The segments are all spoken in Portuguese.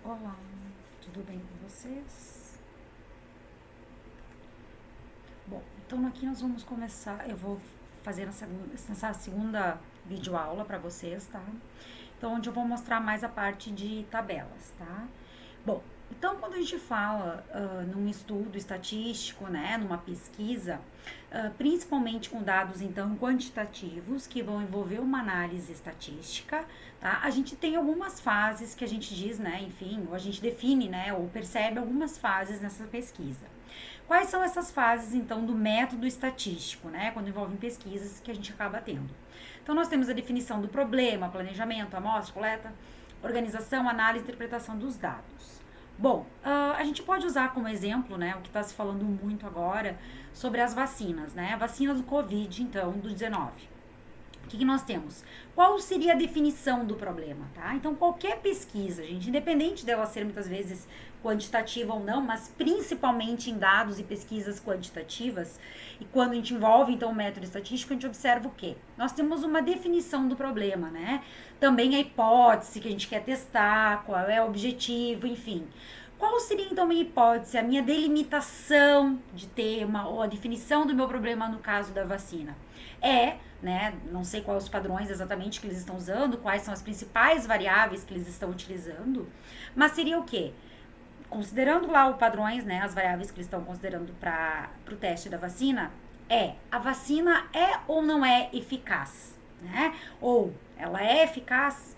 Olá, tudo bem com vocês? Bom, então aqui nós vamos começar. Eu vou fazer nessa segunda videoaula para vocês, tá? Então, onde eu vou mostrar mais a parte de tabelas, tá? Bom, então quando a gente fala num estudo estatístico, né, numa pesquisa, principalmente com dados então quantitativos que vão envolver uma análise estatística, tá? A gente tem algumas fases que a gente diz, né, enfim, ou a gente define, né, ou percebe algumas fases nessa pesquisa. Quais são essas fases, então, do método estatístico, né? Quando envolvem pesquisas que a gente acaba tendo. Então, nós temos a definição do problema, planejamento, amostra, coleta, organização, análise e interpretação dos dados. Bom, a gente pode usar como exemplo, né, o que está se falando muito agora sobre as vacinas, né? A vacina do Covid, então, do 19. O que nós temos? Qual seria a definição do problema, tá? Então, qualquer pesquisa, gente, independente dela ser muitas vezes quantitativa ou não, mas principalmente em dados e pesquisas quantitativas, e quando a gente envolve, então, o método estatístico, a gente observa o quê? Nós temos uma definição do problema, né? Também a hipótese que a gente quer testar, qual é o objetivo, enfim. Qual seria então a minha hipótese, a minha delimitação de tema ou a definição do meu problema no caso da vacina? Né, não sei quais os padrões exatamente que eles estão usando, quais são as principais variáveis que eles estão utilizando, mas seria o quê? Considerando lá os padrões, né, as variáveis que eles estão considerando para o teste da vacina, a vacina é ou não é eficaz, né? Ou ela é eficaz,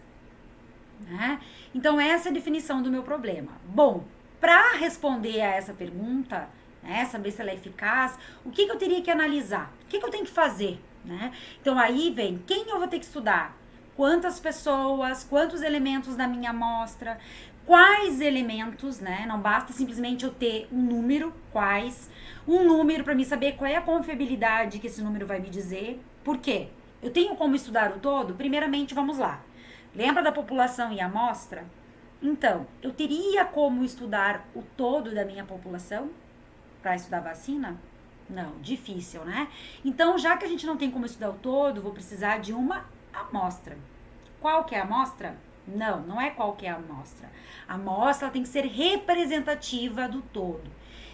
né? Então, essa é a definição do meu problema. Bom, para responder a essa pergunta, né, saber se ela é eficaz, o que eu teria que analisar? O que eu tenho que fazer? Né? Então, aí vem quem eu vou ter que estudar, quantas pessoas, quantos elementos da minha amostra, quais elementos, né? Não basta simplesmente eu ter um número, quais, um número para mim saber qual é a confiabilidade que esse número vai me dizer. Por quê? Eu tenho como estudar o todo? Primeiramente, vamos lá. Lembra da população e amostra? Então, eu teria como estudar o todo da minha população para estudar vacina? Não, difícil, né? Então, já que a gente não tem como estudar o todo, vou precisar de uma amostra. Qual que é a amostra? Não, não é qualquer amostra. A amostra tem que ser representativa do todo.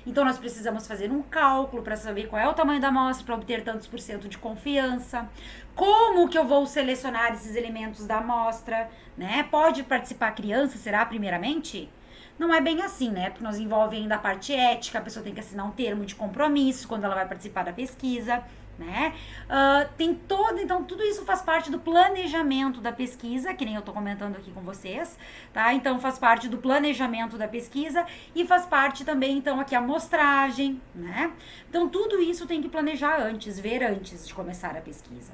Então, nós precisamos fazer um cálculo para saber qual é o tamanho da amostra para obter tantos por cento de confiança. Como que eu vou selecionar esses elementos da amostra, né? Pode participar criança, será primeiramente? Não é bem assim, né? Porque nós envolve ainda a parte ética, a pessoa tem que assinar um termo de compromisso quando ela vai participar da pesquisa, né? Tem todo, então tudo isso faz parte do planejamento da pesquisa, que nem eu tô comentando aqui com vocês, tá? Então faz parte do planejamento da pesquisa e faz parte também, então, aqui a amostragem, né? Então tudo isso tem que planejar antes, ver antes de começar a pesquisa.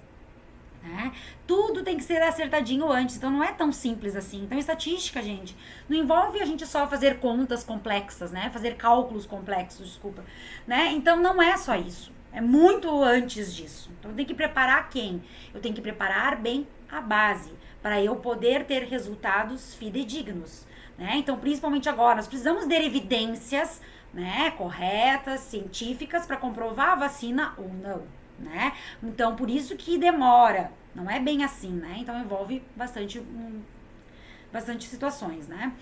Né? Tudo tem que ser acertadinho antes, então não é tão simples assim. Então, estatística, gente, não envolve a gente só fazer contas complexas, né? Fazer cálculos complexos, desculpa, né? Então, não é só isso. É muito antes disso. Então, eu tenho que preparar quem? Eu tenho que preparar bem a base para eu poder ter resultados fidedignos, né? Então, principalmente agora, nós precisamos ter evidências, né, corretas, científicas para comprovar a vacina ou não, né? Então, por isso que demora. Não é bem assim, né? Então, envolve bastante situações, né?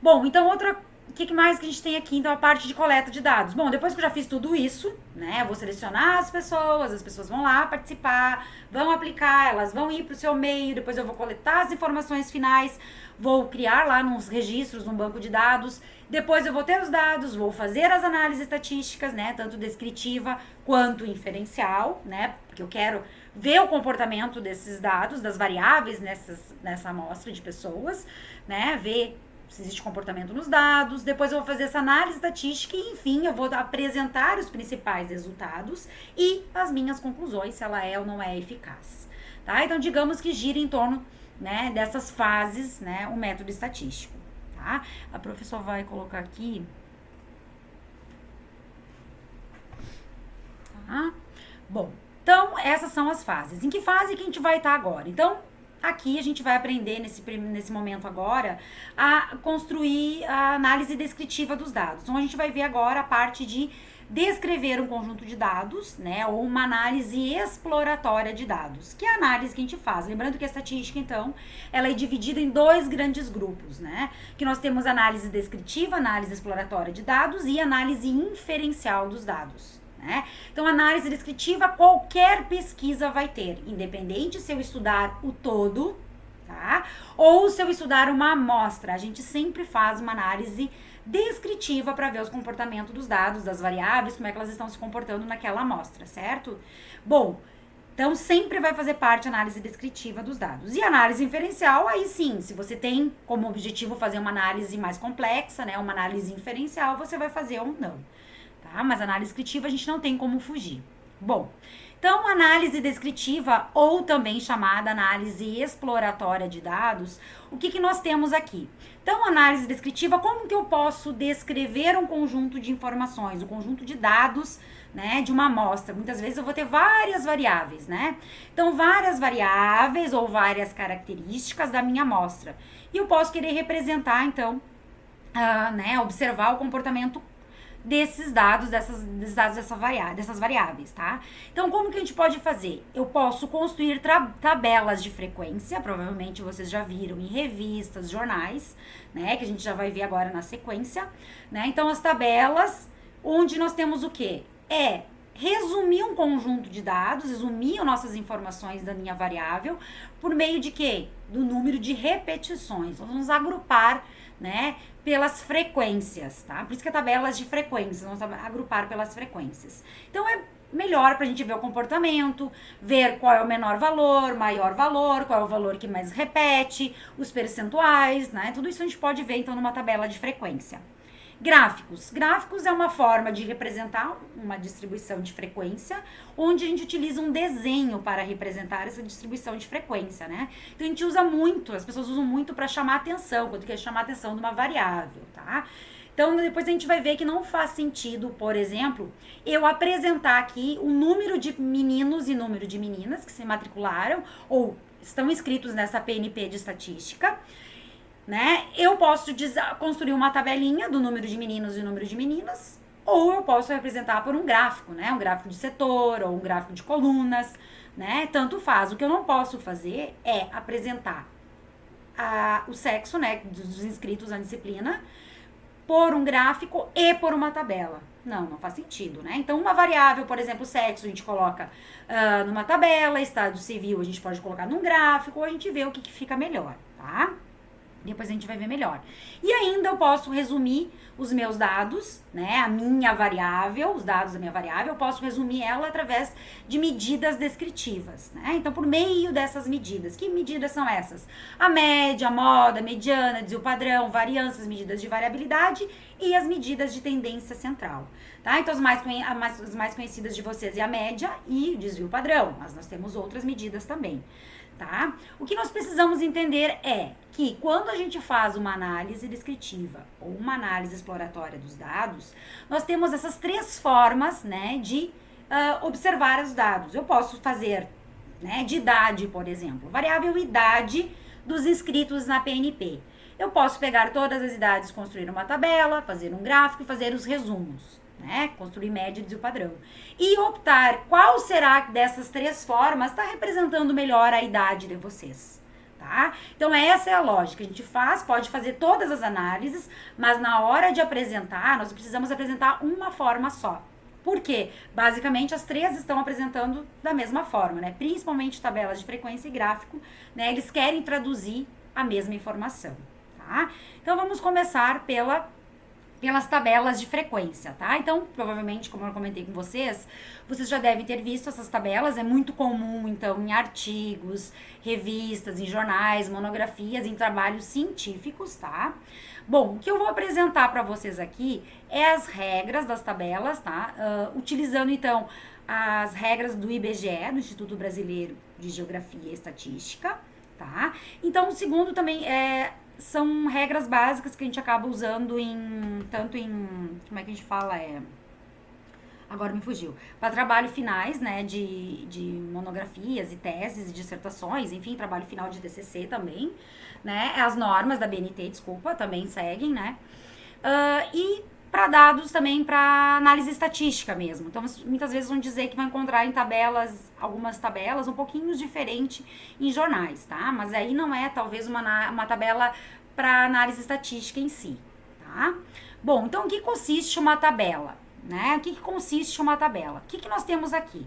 Bom, então o que mais que a gente tem aqui? Então, a parte de coleta de dados. Bom, depois que eu já fiz tudo isso, né? Eu vou selecionar as pessoas vão lá participar, vão aplicar, elas vão ir para o seu meio, depois eu vou coletar as informações finais, vou criar lá nos registros, num banco de dados, depois eu vou ter os dados, vou fazer as análises estatísticas, né? Tanto descritiva quanto inferencial, né? Porque eu quero ver o comportamento desses dados, das variáveis nessa amostra de pessoas, né? Ver se existe comportamento nos dados, depois eu vou fazer essa análise estatística e, enfim, eu vou apresentar os principais resultados e as minhas conclusões, se ela é ou não é eficaz. Tá? Então, digamos que gira em torno, né, dessas fases, né, o método estatístico. Tá? A professora vai colocar aqui. Tá? Bom, então essas são as fases. Em que fase que a gente vai estar agora? Então, aqui a gente vai aprender nesse momento agora a construir a análise descritiva dos dados. Então a gente vai ver agora a parte de descrever um conjunto de dados, né, ou uma análise exploratória de dados, que é a análise que a gente faz. Lembrando que a estatística, então, ela é dividida em dois grandes grupos, né, que nós temos análise descritiva, análise exploratória de dados e análise inferencial dos dados. Né? Então, análise descritiva, qualquer pesquisa vai ter, independente se eu estudar o todo, tá? Ou se eu estudar uma amostra. A gente sempre faz uma análise descritiva para ver os comportamentos dos dados, das variáveis, como é que elas estão se comportando naquela amostra, certo? Bom, então sempre vai fazer parte a análise descritiva dos dados. E análise inferencial, aí sim, se você tem como objetivo fazer uma análise mais complexa, né, uma análise inferencial, você vai fazer ou não. Tá? Mas análise descritiva a gente não tem como fugir. Bom, então análise descritiva, ou também chamada análise exploratória de dados, o que nós temos aqui? Então, análise descritiva, como que eu posso descrever um conjunto de informações, um conjunto de dados, né, de uma amostra? Muitas vezes eu vou ter várias variáveis, né? Então, várias variáveis ou várias características da minha amostra. E eu posso querer representar, então, né, observar o comportamento desses dados, dessas variáveis, tá? Então, como que a gente pode fazer? Eu posso construir tabelas de frequência, provavelmente vocês já viram em revistas, jornais, né? Que a gente já vai ver agora na sequência, né? Então, as tabelas, onde nós temos o quê? Resumir um conjunto de dados, resumir nossas informações da minha variável, por meio de quê? Do número de repetições. Nós vamos agrupar, né, pelas frequências, tá? Por isso que é tabelas de frequências, vamos agrupar pelas frequências. Então, é melhor pra gente ver o comportamento, ver qual é o menor valor, maior valor, qual é o valor que mais repete, os percentuais, né? Tudo isso a gente pode ver, então, numa tabela de frequência. Gráficos. Gráficos é uma forma de representar uma distribuição de frequência, onde a gente utiliza um desenho para representar essa distribuição de frequência, né? Então, a gente usa muito, as pessoas usam muito para chamar atenção, quando quer chamar atenção de uma variável, tá? Então, depois a gente vai ver que não faz sentido, por exemplo, eu apresentar aqui o número de meninos e número de meninas que se matricularam ou estão inscritos nessa PNP de estatística, né? Eu posso construir uma tabelinha do número de meninos e número de meninas, ou eu posso representar por um gráfico, né? Um gráfico de setor ou um gráfico de colunas, né? Tanto faz. O que eu não posso fazer é apresentar o sexo, né, dos inscritos na disciplina por um gráfico e por uma tabela. Não faz sentido, né? Então, uma variável, por exemplo, sexo, a gente coloca numa tabela, estado civil a gente pode colocar num gráfico, ou a gente vê o que fica melhor, tá? Depois a gente vai ver melhor. E ainda eu posso resumir os meus dados, né? A minha variável, os dados da minha variável, eu posso resumir ela através de medidas descritivas, né? Então, por meio dessas medidas. Que medidas são essas? A média, a moda, a mediana, desvio padrão, variâncias, medidas de variabilidade e as medidas de tendência central, tá? Então, as mais conhecidas de vocês é a média e o desvio padrão, mas nós temos outras medidas também. Tá? O que nós precisamos entender é que quando a gente faz uma análise descritiva ou uma análise exploratória dos dados, nós temos essas três formas, né, de observar os dados. Eu posso fazer, né, de idade, por exemplo, variável idade dos inscritos na PNP. Eu posso pegar todas as idades, construir uma tabela, fazer um gráfico e fazer os resumos. Né? Construir média e desvio padrão. E optar qual será dessas três formas está representando melhor a idade de vocês. Tá? Então, essa é a lógica. A gente pode fazer todas as análises, mas na hora de apresentar, nós precisamos apresentar uma forma só. Por quê? Basicamente, as três estão apresentando da mesma forma, né? Principalmente tabelas de frequência e gráfico, né? Eles querem traduzir a mesma informação. Tá? Então, vamos começar pelas tabelas de frequência, tá? Então, provavelmente, como eu comentei com vocês já devem ter visto essas tabelas, é muito comum, então, em artigos, revistas, em jornais, monografias, em trabalhos científicos, tá? Bom, o que eu vou apresentar para vocês aqui é as regras das tabelas, tá? Utilizando, então, as regras do IBGE, do Instituto Brasileiro de Geografia e Estatística, tá? Então, o segundo também são regras básicas que a gente acaba usando tanto em, como é que a gente fala, agora me fugiu, para trabalho finais, né, de monografias e teses e dissertações, enfim, trabalho final de TCC também, né, as normas da BNT, desculpa, também seguem, né, e para dados também para análise estatística mesmo. Então, muitas vezes vão dizer que vai encontrar em tabelas, algumas tabelas um pouquinho diferente em jornais, tá? Mas aí não é talvez uma tabela para análise estatística em si, tá? Bom, então o que consiste uma tabela, né? O que consiste uma tabela? O que nós temos aqui?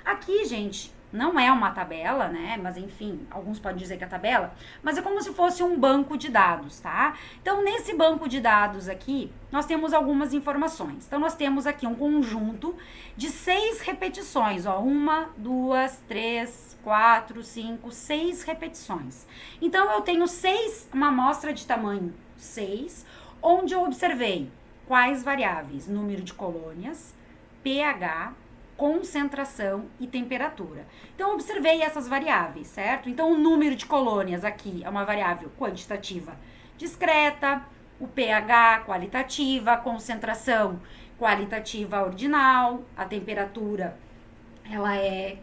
Aqui, gente, não é uma tabela, né? Mas enfim, alguns podem dizer que é tabela, mas é como se fosse um banco de dados, tá? Então, nesse banco de dados aqui, nós temos algumas informações. Então, nós temos aqui um conjunto de 6 repetições, ó. 1, 2, 3, 4, 5, 6 repetições. Então, eu tenho uma amostra de tamanho 6, onde eu observei quais variáveis? Número de colônias, pH, concentração e temperatura. Então, eu observei essas variáveis, certo? Então, o número de colônias aqui é uma variável quantitativa discreta, o pH qualitativa, a concentração qualitativa ordinal, a temperatura ela é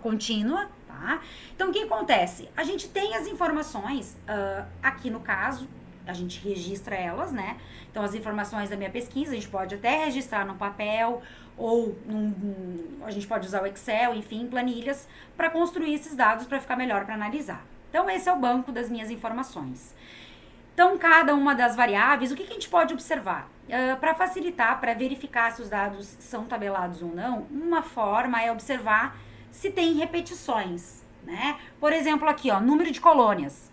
contínua, tá? Então, o que acontece? A gente tem as informações, aqui no caso, a gente registra elas, né? Então, as informações da minha pesquisa, a gente pode até registrar no papel ou a gente pode usar o Excel, enfim, planilhas, para construir esses dados para ficar melhor para analisar. Então, esse é o banco das minhas informações. Então, cada uma das variáveis, o que a gente pode observar? Para facilitar, para verificar se os dados são tabelados ou não, uma forma é observar se tem repetições, né? Por exemplo, aqui, ó, número de colônias.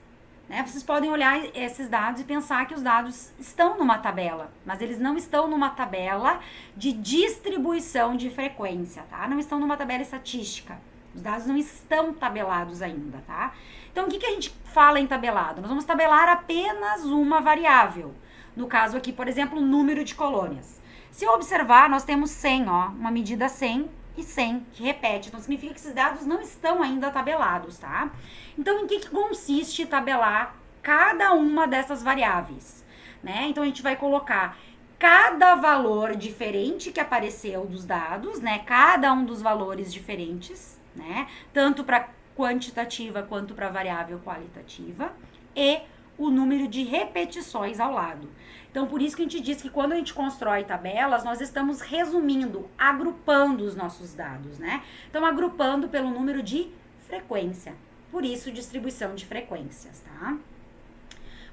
Né? Vocês podem olhar esses dados e pensar que os dados estão numa tabela, mas eles não estão numa tabela de distribuição de frequência, tá? Não estão numa tabela estatística. Os dados não estão tabelados ainda, tá? Então, o que a gente fala em tabelado? Nós vamos tabelar apenas uma variável. No caso aqui, por exemplo, o número de colônias. Se eu observar, nós temos 100, ó, uma medida 100 e 100, que repete. Então, significa que esses dados não estão ainda tabelados, tá? Então, em que consiste tabelar cada uma dessas variáveis, né? Então, a gente vai colocar cada valor diferente que apareceu dos dados, né? Cada um dos valores diferentes, né? Tanto para quantitativa quanto para variável qualitativa e o número de repetições ao lado. Então, por isso que a gente diz que quando a gente constrói tabelas, nós estamos resumindo, agrupando os nossos dados, né? Então, agrupando pelo número de frequência. Por isso, distribuição de frequências, tá?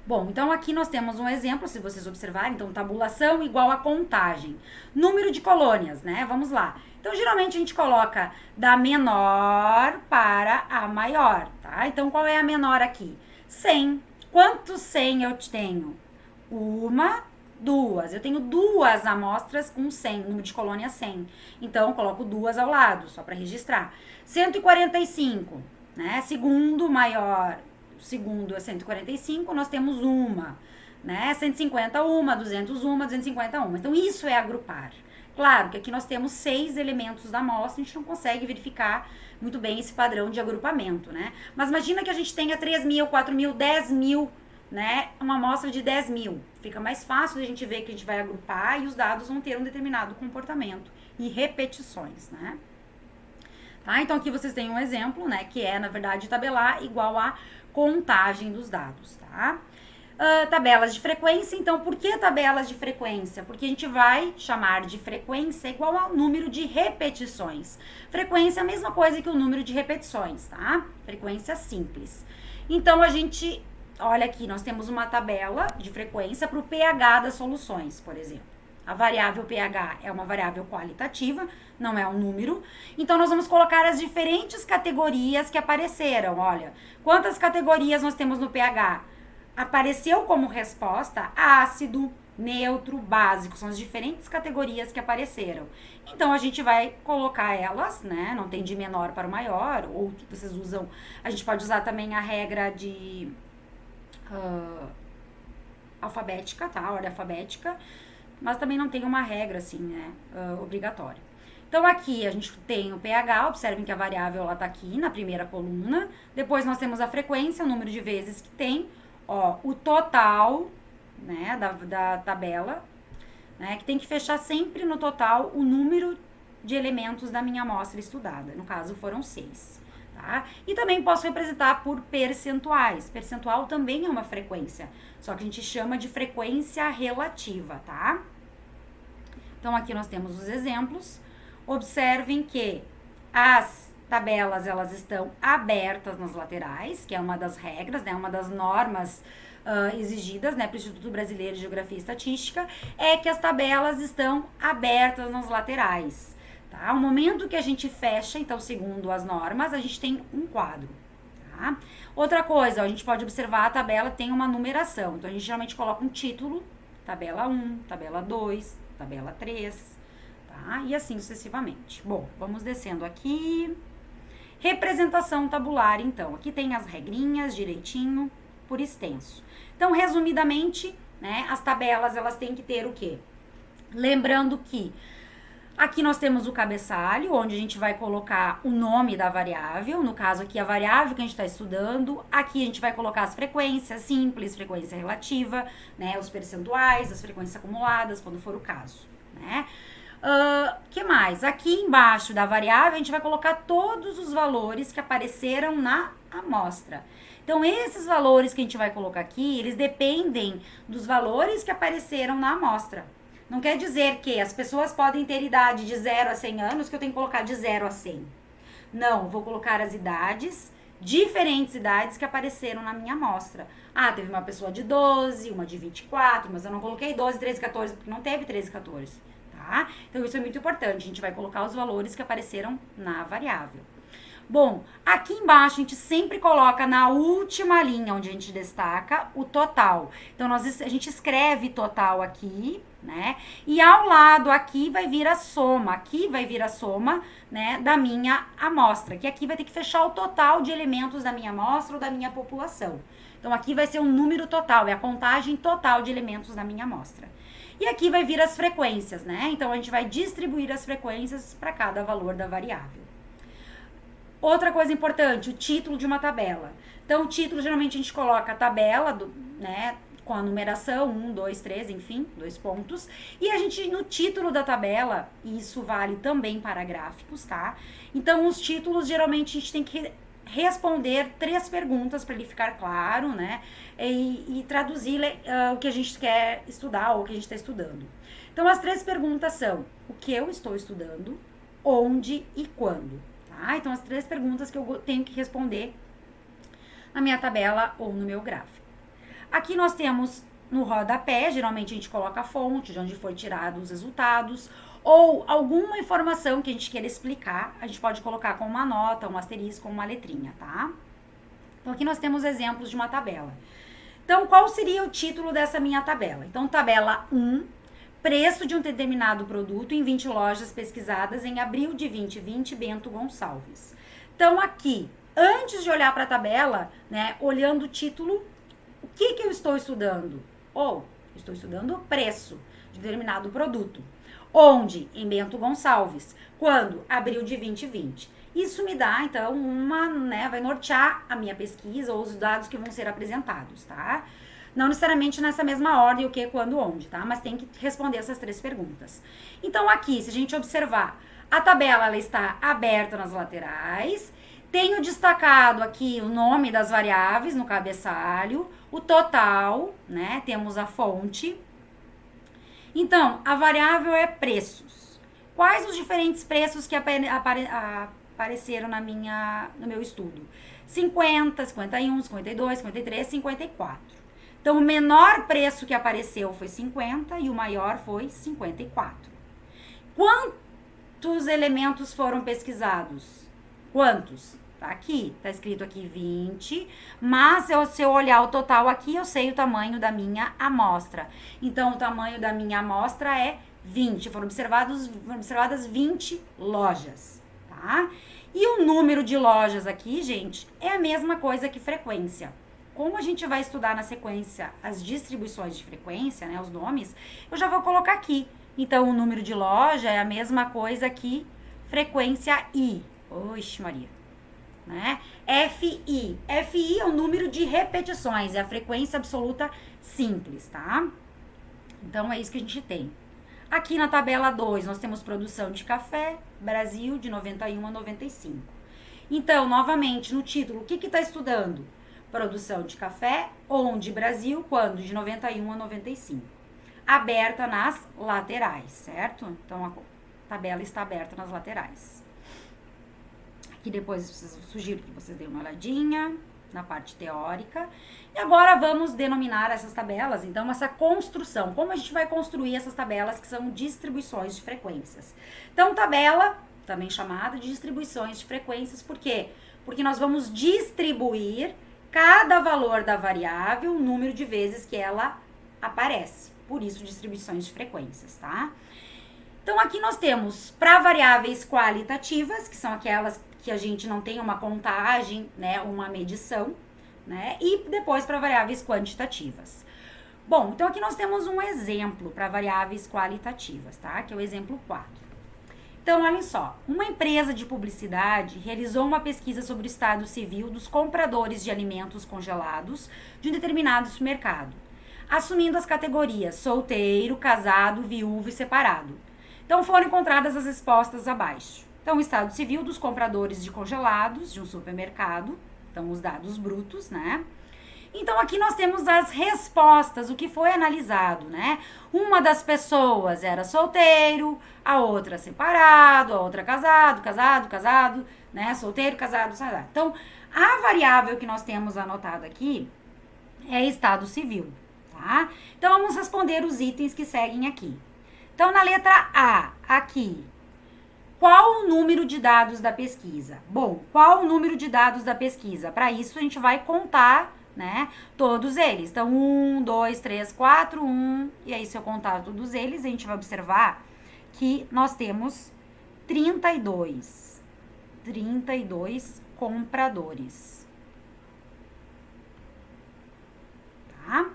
Bom, então aqui nós temos um exemplo, se vocês observarem, então tabulação igual a contagem. Número de colônias, né? Vamos lá. Então, geralmente a gente coloca da menor para a maior, tá? Então, qual é a menor aqui? 100. Quantos 100 eu tenho? 1, 2. Eu tenho 2 amostras com 100, número de colônia 100. Então, eu coloco 2 ao lado, só para registrar. 145, né? Segundo maior, segundo é 145, nós temos uma, né? 150, 200, 250, uma. Então, isso é agrupar. Claro que aqui nós temos 6 elementos da amostra, a gente não consegue verificar muito bem esse padrão de agrupamento, né? Mas imagina que a gente tenha 3.000, 4.000, 10.000, né? Uma amostra de 10.000. Fica mais fácil a gente ver que a gente vai agrupar e os dados vão ter um determinado comportamento e repetições, né? Tá? Então, aqui vocês têm um exemplo, né? Que é, na verdade, tabelar igual a contagem dos dados, tá? Tabelas de frequência. Então, por que tabelas de frequência? Porque a gente vai chamar de frequência igual ao número de repetições. Frequência é a mesma coisa que o número de repetições, tá? Frequência simples. Então, a gente, olha aqui, nós temos uma tabela de frequência para o pH das soluções, por exemplo. A variável pH é uma variável qualitativa, não é um número. Então, nós vamos colocar as diferentes categorias que apareceram. Olha, quantas categorias nós temos no pH? Apareceu como resposta ácido, neutro, básico. São as diferentes categorias que apareceram. Então, a gente vai colocar elas, né? Não tem de menor para o maior. Ou vocês usam... A gente pode usar também a regra de... alfabética, tá? Ordem alfabética. Mas também não tem uma regra, assim, né? Obrigatória. Então, aqui a gente tem o pH, observem que a variável ela tá aqui na primeira coluna. Depois nós temos a frequência, o número de vezes que tem. Ó, o total, né, da tabela, né, que tem que fechar sempre no total o número de elementos da minha amostra estudada. No caso, foram 6, tá? E também posso representar por percentuais. Percentual também é uma frequência, só que a gente chama de frequência relativa, tá? Então, aqui nós temos os exemplos. Observem que as tabelas, elas estão abertas nas laterais, que é uma das regras, né, uma das normas exigidas, né, pelo Instituto Brasileiro de Geografia e Estatística, é que as tabelas estão abertas nas laterais, tá? O momento que a gente fecha, então, segundo as normas, a gente tem um quadro, tá? Outra coisa, a gente pode observar a tabela tem uma numeração, então a gente geralmente coloca um título, tabela 1, tabela 2, tabela 3, tá? E assim sucessivamente. Bom, vamos descendo aqui. Representação tabular, então, aqui tem as regrinhas direitinho, por extenso. Então, resumidamente, né, as tabelas, elas têm que ter o quê? Lembrando que aqui nós temos o cabeçalho, onde a gente vai colocar o nome da variável, no caso aqui a variável que a gente está estudando, aqui a gente vai colocar as frequências simples, frequência relativa, né, os percentuais, as frequências acumuladas, quando for o caso, né. Que mais? Aqui embaixo da variável a gente vai colocar todos os valores que apareceram na amostra. Então, esses valores que a gente vai colocar aqui, eles dependem dos valores que apareceram na amostra. Não quer dizer que as pessoas podem ter idade de 0 a 100 anos, que eu tenho que colocar de 0 a 100. Não, vou colocar as idades, diferentes idades que apareceram na minha amostra. Ah, teve uma pessoa de 12, uma de 24, mas eu não coloquei 12, 13, 14, porque não teve 13, 14. Tá? Então, isso é muito importante. A gente vai colocar os valores que apareceram na variável. Bom, aqui embaixo a gente sempre coloca na última linha onde a gente destaca o total. Então, a gente escreve total aqui, né? E ao lado aqui vai vir a soma. Aqui vai vir a soma, né, da minha amostra. Que aqui vai ter que fechar o total de elementos da minha amostra ou da minha população. Então, aqui vai ser um número total, é a contagem total de elementos da minha amostra. E aqui vai vir as frequências, né? Então, a gente vai distribuir as frequências para cada valor da variável. Outra coisa importante, o título de uma tabela. Então, o título, geralmente, a gente coloca a tabela, né, com a numeração, 1, 2, 3, enfim, 2 pontos. E a gente, no título da tabela, e isso vale também para gráficos, tá? Então, os títulos, geralmente, a gente tem que responder 3 perguntas para ele ficar claro, né? E traduzir o que a gente quer estudar ou o que a gente está estudando. Então, as 3 perguntas são: o que eu estou estudando, onde e quando. Tá? Então, as 3 perguntas que eu tenho que responder na minha tabela ou no meu gráfico. Aqui nós temos no rodapé, geralmente a gente coloca a fonte de onde foi tirado os resultados, ou alguma informação que a gente queira explicar, a gente pode colocar com uma nota, um asterisco, uma letrinha, tá? Então, aqui nós temos exemplos de uma tabela. Então, qual seria o título dessa minha tabela? Então, tabela 1, preço de um determinado produto em 20 lojas pesquisadas em abril de 2020, Bento Gonçalves. Então, aqui, antes de olhar para a tabela, né, olhando o título, o que eu estou estudando? Ou, estou estudando o preço de determinado produto. Onde? Em Bento Gonçalves. Quando? Abril de 2020. Isso me dá, então, vai nortear a minha pesquisa ou os dados que vão ser apresentados, tá? Não necessariamente nessa mesma ordem, o que, quando, onde, tá? Mas tem que responder essas 3 perguntas. Então, aqui, se a gente observar, a tabela, ela está aberta nas laterais. Tenho destacado aqui o nome das variáveis no cabeçalho, o total, né? Temos a fonte. Então, a variável é preços. Quais os diferentes preços que apareceram no meu estudo? 50, 51, 52, 53, 54. Então, o menor preço que apareceu foi 50 e o maior foi 54. Quantos elementos foram pesquisados? Quantos? Tá aqui, tá escrito aqui 20, mas se eu olhar o total aqui, eu sei o tamanho da minha amostra. Então, o tamanho da minha amostra é 20. Foram observadas 20 lojas, tá? E o número de lojas aqui, gente, é a mesma coisa que frequência. Como a gente vai estudar na sequência as distribuições de frequência, né, os nomes, eu já vou colocar aqui. Então, o número de loja é a mesma coisa que frequência I. Oxe, Maria. Né? FI. FI é o número de repetições, é a frequência absoluta simples, tá? Então, é isso que a gente tem. Aqui na tabela 2, nós temos produção de café, Brasil, de 91 a 95. Então, novamente, no título, o que está estudando? Produção de café, onde Brasil, quando? De 91 a 95. aberta nas laterais, certo? Então, a tabela está aberta nas laterais. Aqui depois sugiro que vocês deem uma olhadinha na parte teórica. E agora vamos denominar essas tabelas, então, essa construção. Como a gente vai construir essas tabelas que são distribuições de frequências? Então, tabela, também chamada de distribuições de frequências, por quê? Porque nós vamos distribuir cada valor da variável, o número de vezes que ela aparece. Por isso, distribuições de frequências, tá? Então, aqui nós temos para variáveis qualitativas, que são aquelas que a gente não tem uma contagem, né, uma medição, né? E depois para variáveis quantitativas. Bom, então aqui nós temos um exemplo para variáveis qualitativas, tá? Que é o exemplo 4. Então, olhem só, uma empresa de publicidade realizou uma pesquisa sobre o estado civil dos compradores de alimentos congelados de um determinado supermercado, assumindo as categorias solteiro, casado, viúvo e separado. Então, foram encontradas as respostas abaixo. Então, o estado civil dos compradores de congelados de um supermercado, então os dados brutos, né? Então, aqui nós temos as respostas, o que foi analisado, né? Uma das pessoas era solteiro, a outra separado, a outra casado, né? Solteiro, casado, casado. Então, a variável que nós temos anotado aqui é estado civil, tá? Então, vamos responder os itens que seguem aqui. Então, na letra A, aqui, qual o número de dados da pesquisa? Bom, qual o número de dados da pesquisa? Para isso, a gente vai contar, né, todos eles. Então, 1, 2, 3, 4, 1. E aí, se eu contar todos eles, a gente vai observar que nós temos 32 compradores. Tá?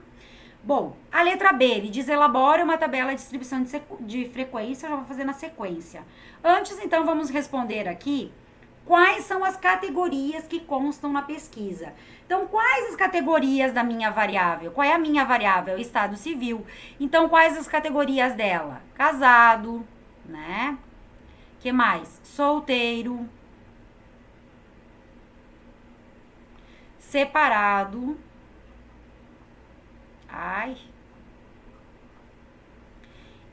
Bom, a letra B, ele diz elabora uma tabela de distribuição de frequência, eu já vou fazer na sequência. Antes, então, vamos responder aqui quais são as categorias que constam na pesquisa. Então, quais as categorias da minha variável? Qual é a minha variável? Estado civil. Então, quais as categorias dela? Casado, né? Que mais? Solteiro. Separado. Ai.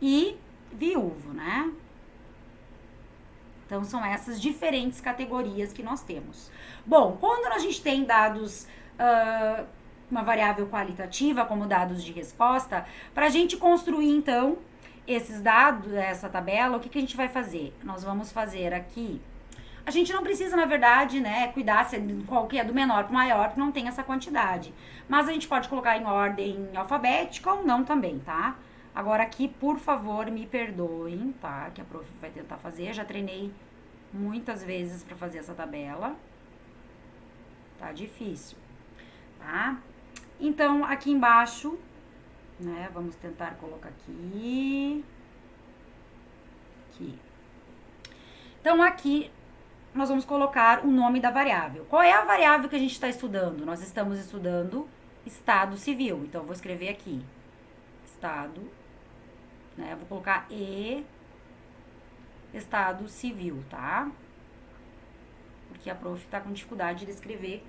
E viúvo, né? Então, são essas diferentes categorias que nós temos. Bom, quando a gente tem dados, uma variável qualitativa, como dados de resposta, para a gente construir, então, esses dados, essa tabela, o que a gente vai fazer? Nós vamos fazer aqui. A gente não precisa, na verdade, né, cuidar se qual que é do menor para o maior, porque não tem essa quantidade. Mas a gente pode colocar em ordem alfabética ou não também, tá? Agora aqui, por favor, me perdoem, tá? Que a prof vai tentar fazer. Já treinei muitas vezes para fazer essa tabela. Tá difícil, tá? Então, aqui embaixo, né? Vamos tentar colocar aqui. Aqui. Então, aqui nós vamos colocar o nome da variável. Qual é a variável que a gente está estudando? Nós estamos estudando estado civil. Então, eu vou escrever aqui. Estado, né? Eu vou colocar estado civil, tá? Porque a prof tá com dificuldade de escrever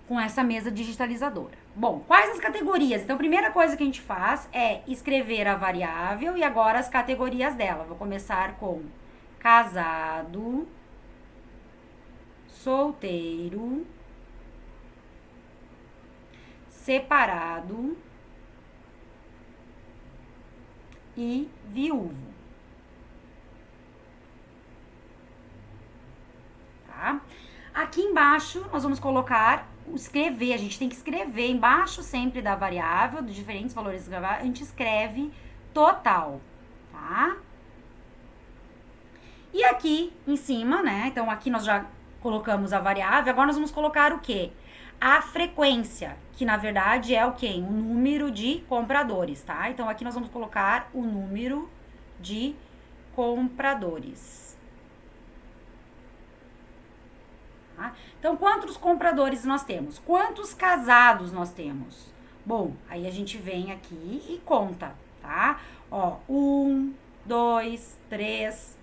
com essa mesa digitalizadora. Bom, quais as categorias? Então, a primeira coisa que a gente faz é escrever a variável e agora as categorias dela. Vou começar com casado, solteiro, separado e viúvo. Tá? Aqui embaixo nós vamos colocar escrever, a gente tem que escrever embaixo sempre da variável, de diferentes valores, a gente escreve total, tá? E aqui em cima, né, então aqui nós já colocamos a variável, agora nós vamos colocar o quê? A frequência, que na verdade é o quê? O número de compradores, tá? Então aqui nós vamos colocar o número de compradores. Tá? Então, quantos compradores nós temos? Quantos casados nós temos? Bom, aí a gente vem aqui e conta, tá? Ó, 1, 2, 3,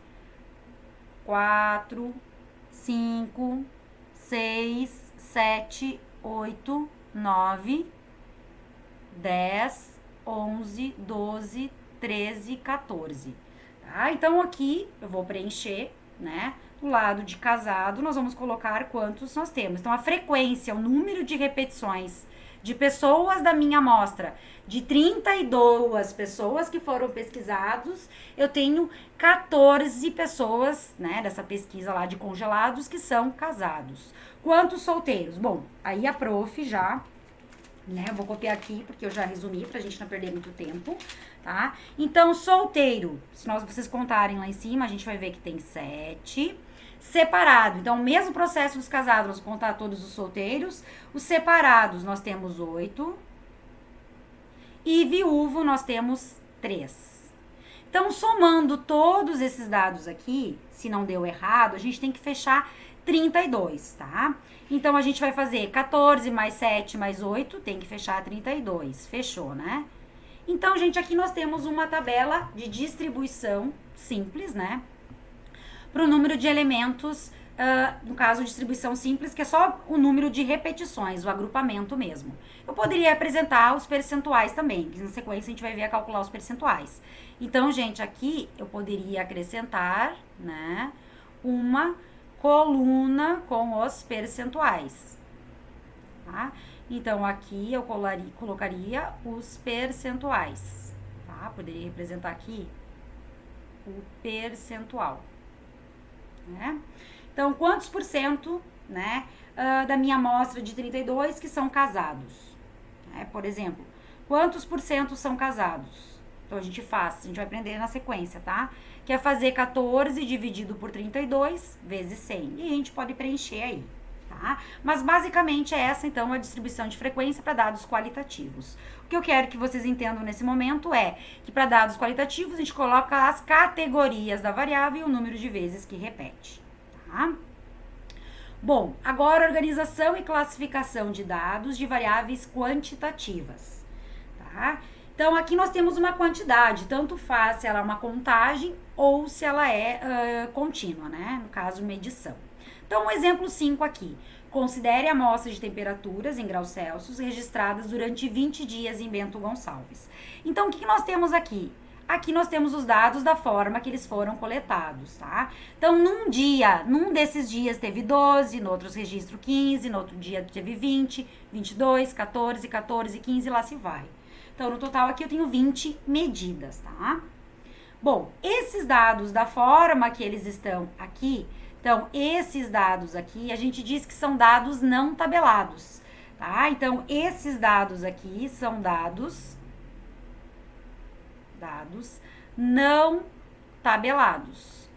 4, 5, 6, 7, 8, 9, 10, 11, 12, 13, 14. Tá? Então, aqui eu vou preencher, né? Do lado de casado, nós vamos colocar quantos nós temos. Então, a frequência, o número de repetições de pessoas da minha amostra, de 32 pessoas que foram pesquisados, eu tenho 14 pessoas, né, dessa pesquisa lá de congelados que são casados. Quantos solteiros? Bom, aí a prof já, né, eu vou copiar aqui porque eu já resumi pra gente não perder muito tempo, tá? Então, solteiro, se vocês contarem lá em cima, a gente vai ver que tem 7. Separado, então, o mesmo processo dos casados, nós vamos contar todos os solteiros. Os separados, nós temos 8. E viúvo, nós temos 3. Então, somando todos esses dados aqui, se não deu errado, a gente tem que fechar 32, tá? Então, a gente vai fazer 14 mais 7 mais 8, tem que fechar 32. Fechou, né? Então, gente, aqui nós temos uma tabela de distribuição simples, né? Para o número de elementos, no caso, distribuição simples, que é só o número de repetições, o agrupamento mesmo. Eu poderia apresentar os percentuais também, que na sequência a gente vai ver a calcular os percentuais. Então, gente, aqui eu poderia acrescentar, né, uma coluna com os percentuais, tá? Então, aqui eu colocaria os percentuais, tá? Poderia representar aqui o percentual. Né? Então, quantos por cento, né, da minha amostra de 32 que são casados? Por exemplo, quantos por cento são casados? Então, a gente vai aprender na sequência, tá? Que é fazer 14 dividido por 32 vezes 100. E a gente pode preencher aí, tá? Mas, basicamente, é essa, então, a distribuição de frequência para dados qualitativos. O que eu quero que vocês entendam nesse momento é que para dados qualitativos a gente coloca as categorias da variável e o número de vezes que repete, tá? Bom, agora organização e classificação de dados de variáveis quantitativas, tá? Então, aqui nós temos uma quantidade, tanto faz se ela é uma contagem ou se ela é contínua, né? No caso, medição. Então, um exemplo 5 aqui. Considere amostras de temperaturas em graus Celsius registradas durante 20 dias em Bento Gonçalves. Então, o que nós temos aqui? Aqui nós temos os dados da forma que eles foram coletados, tá? Então, num desses dias teve 12, no outro registro 15, no outro dia teve 20, 22, 14, 14, 15, lá se vai. Então, no total aqui eu tenho 20 medidas, tá? Bom, esses dados da forma que eles estão aqui, então, esses dados aqui, a gente diz que são dados não tabelados, tá? Então, esses dados aqui são dados não tabelados,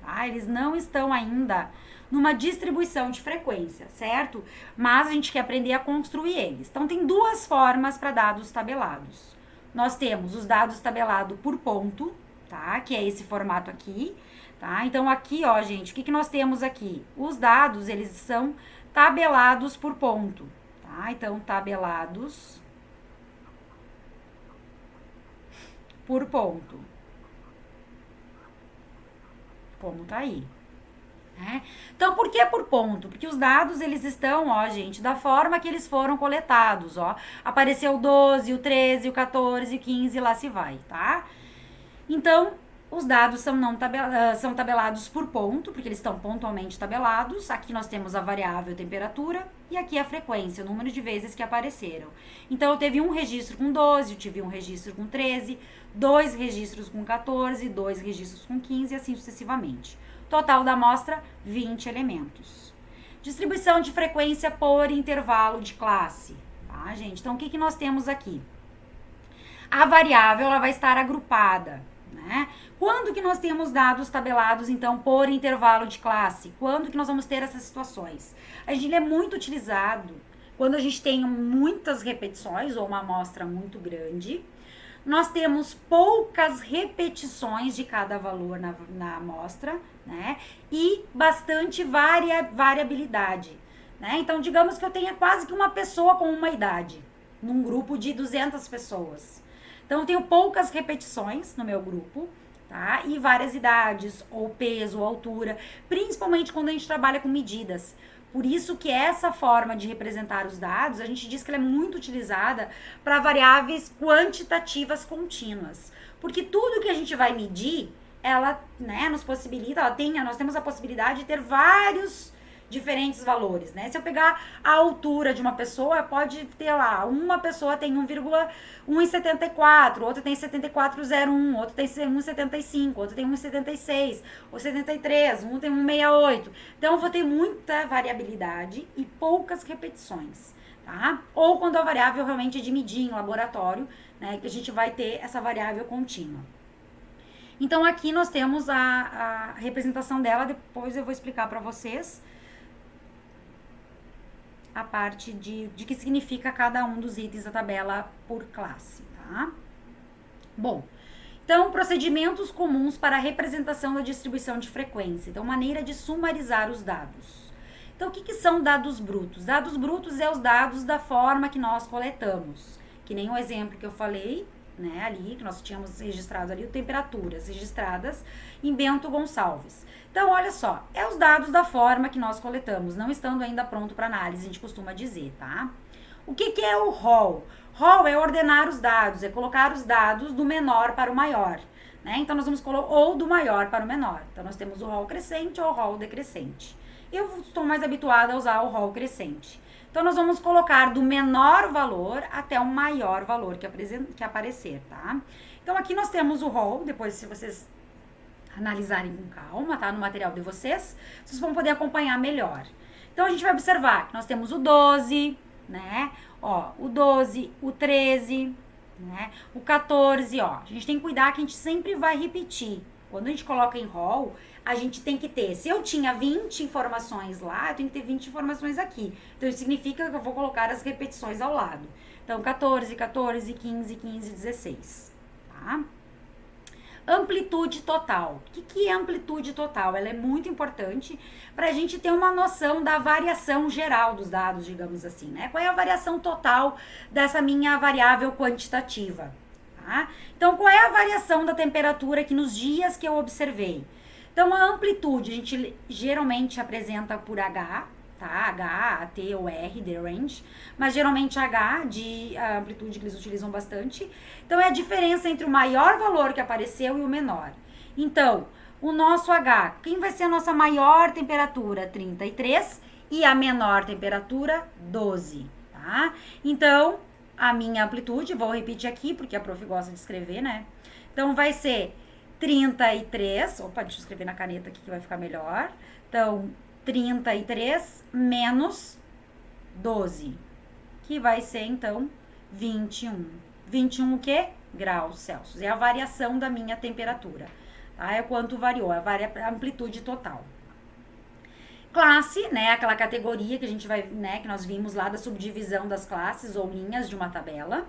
tá? Eles não estão ainda numa distribuição de frequência, certo? Mas a gente quer aprender a construir eles. Então, tem duas formas para dados tabelados. Nós temos os dados tabelados por ponto, tá? Que é esse formato aqui, tá? Então, aqui, ó, gente, o que nós temos aqui? Os dados, eles são tabelados por ponto, tá? Então, tabelados por ponto. Como tá aí. Né? Então, por que por ponto? Porque os dados, eles estão, ó, gente, da forma que eles foram coletados, ó. Apareceu o 12, o 13, o 14, o 15, lá se vai, tá? Então, os dados são tabelados por ponto, porque eles estão pontualmente tabelados. Aqui nós temos a variável temperatura e aqui a frequência, o número de vezes que apareceram. Então, eu teve um registro com 12, eu tive um registro com 13, 2 registros com 14, 2 registros com 15 e assim sucessivamente. Total da amostra, 20 elementos. Distribuição de frequência por intervalo de classe, tá, gente? Então, o que nós temos aqui? A variável, ela vai estar agrupada, né? Quando que nós temos dados tabelados, então, por intervalo de classe? Quando que nós vamos ter essas situações? Ele é muito utilizado quando a gente tem muitas repetições ou uma amostra muito grande. Nós temos poucas repetições de cada valor na amostra, né? E bastante variabilidade, né? Então, digamos que eu tenha quase que uma pessoa com uma idade, num grupo de 200 pessoas. Então, eu tenho poucas repetições no meu grupo, tá? E várias idades, ou peso, ou altura, principalmente quando a gente trabalha com medidas. Por isso que essa forma de representar os dados, a gente diz que ela é muito utilizada para variáveis quantitativas contínuas. Porque tudo que a gente vai medir, ela, né, nos possibilita, nós temos a possibilidade de ter vários diferentes valores, né? Se eu pegar a altura de uma pessoa, pode ter lá, uma pessoa tem 1,174, outra tem 74,01, outra tem 1,75, outra tem 1,76, ou 73, um tem 1,68. Então, eu vou ter muita variabilidade e poucas repetições, tá? Ou quando a variável realmente é de medir em laboratório, né, que a gente vai ter essa variável contínua. Então, aqui nós temos a representação dela, depois eu vou explicar para vocês a parte de que significa cada um dos itens da tabela por classe, tá? Bom, então, procedimentos comuns para a representação da distribuição de frequência. Então, maneira de sumarizar os dados. Então, o que são dados brutos? Dados brutos é os dados da forma que nós coletamos. Que nem o exemplo que eu falei, né, ali, que nós tínhamos registrado ali, temperaturas registradas em Bento Gonçalves. Então, olha só, é os dados da forma que nós coletamos, não estando ainda pronto para análise, a gente costuma dizer, tá? O que é o ROL? ROL é ordenar os dados, é colocar os dados do menor para o maior, né? Então, nós vamos colocar ou do maior para o menor. Então, nós temos o ROL crescente ou o ROL decrescente. Eu estou mais habituada a usar o ROL crescente. Então, nós vamos colocar do menor valor até o maior valor que aparecer, tá? Então, aqui nós temos o ROL, depois se vocês analisarem com calma, tá? No material de vocês vão poder acompanhar melhor. Então, a gente vai observar que nós temos o 12, né? Ó, o 12, o 13, né? O 14, ó. A gente tem que cuidar que a gente sempre vai repetir. Quando a gente coloca em ROL, a gente tem que ter, se eu tinha 20 informações lá, eu tenho que ter 20 informações aqui. Então, isso significa que eu vou colocar as repetições ao lado. Então, 14, 14, 15, 15, 16, tá? Amplitude total. O que é amplitude total? Ela é muito importante para a gente ter uma noção da variação geral dos dados, digamos assim, né? Qual é a variação total dessa minha variável quantitativa? Tá? Então, qual é a variação da temperatura aqui nos dias que eu observei? Então, a amplitude a gente geralmente apresenta por H, tá? H, T ou R, the range, mas geralmente H de a amplitude que eles utilizam bastante. Então, é a diferença entre o maior valor que apareceu e o menor. Então, o nosso H, quem vai ser a nossa maior temperatura? 33 e a menor temperatura? 12, tá? Então, a minha amplitude, vou repetir aqui, porque a prof gosta de escrever, né? Então, vai ser 33, opa, deixa eu escrever na caneta aqui que vai ficar melhor. Então, 33 menos 12, que vai ser, então, 21. 21 o quê? Graus Celsius. É a variação da minha temperatura, tá? É quanto variou, a amplitude total. Classe, né, aquela categoria que a gente vai, né, que nós vimos lá da subdivisão das classes ou linhas de uma tabela.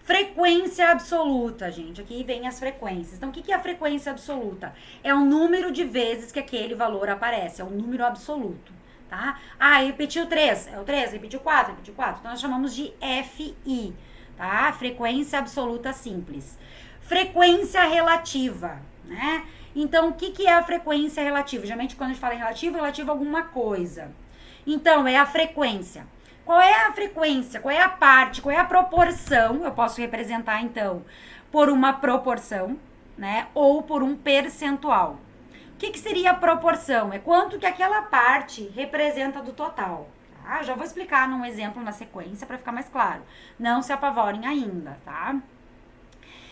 Frequência absoluta, gente. Aqui vem as frequências. Então, o que é a frequência absoluta? É o número de vezes que aquele valor aparece. É o número absoluto, tá? Ah, repetiu 3. É o 3. Repetiu 4. Repetiu 4. Então, nós chamamos de FI, tá? Frequência absoluta simples. Frequência relativa, né? Então, o que é a frequência relativa? Geralmente, quando a gente fala em relativa, relativa a alguma coisa. Então, é a frequência. Qual é a frequência? Qual é a parte? Qual é a proporção? Eu posso representar, então, por uma proporção, né? Ou por um percentual. O que seria a proporção? É quanto que aquela parte representa do total. Tá? Já vou explicar num exemplo na sequência para ficar mais claro. Não se apavorem ainda, tá?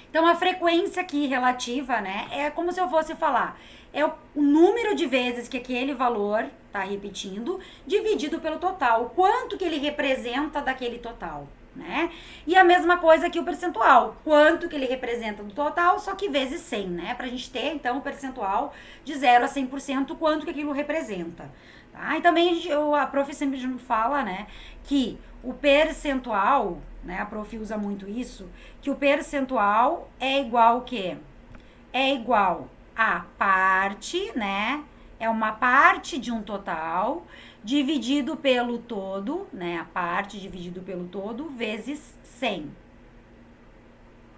Então, a frequência aqui relativa, né? É como se eu fosse falar. É o número de vezes que aquele valor tá repetindo, dividido pelo total. Quanto que ele representa daquele total, né? E a mesma coisa aqui o percentual. Quanto que ele representa do total, só que vezes 100, né? Pra gente ter, então, o percentual de 0 a 100%, quanto que aquilo representa. Tá? E também a prof sempre fala, né, que o percentual, né, a prof usa muito isso, que o percentual é igual o quê? É igual a parte, né, é uma parte de um total dividido pelo todo, né, a parte dividido pelo todo vezes 100.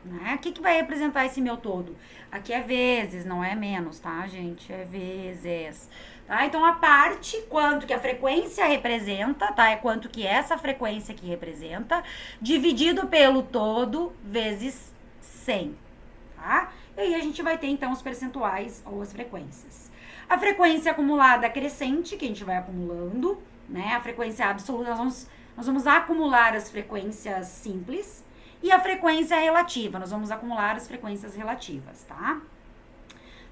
né? O que vai representar esse meu todo? Aqui é vezes, não é menos, tá, gente? É vezes. Tá? Então, a parte, quanto que a frequência representa, tá? É quanto que essa frequência aqui representa, dividido pelo todo, vezes 100, tá? E aí a gente vai ter, então, os percentuais ou as frequências. A frequência acumulada crescente, que a gente vai acumulando, né? A frequência absoluta, nós vamos acumular as frequências simples. E a frequência relativa, nós vamos acumular as frequências relativas, tá?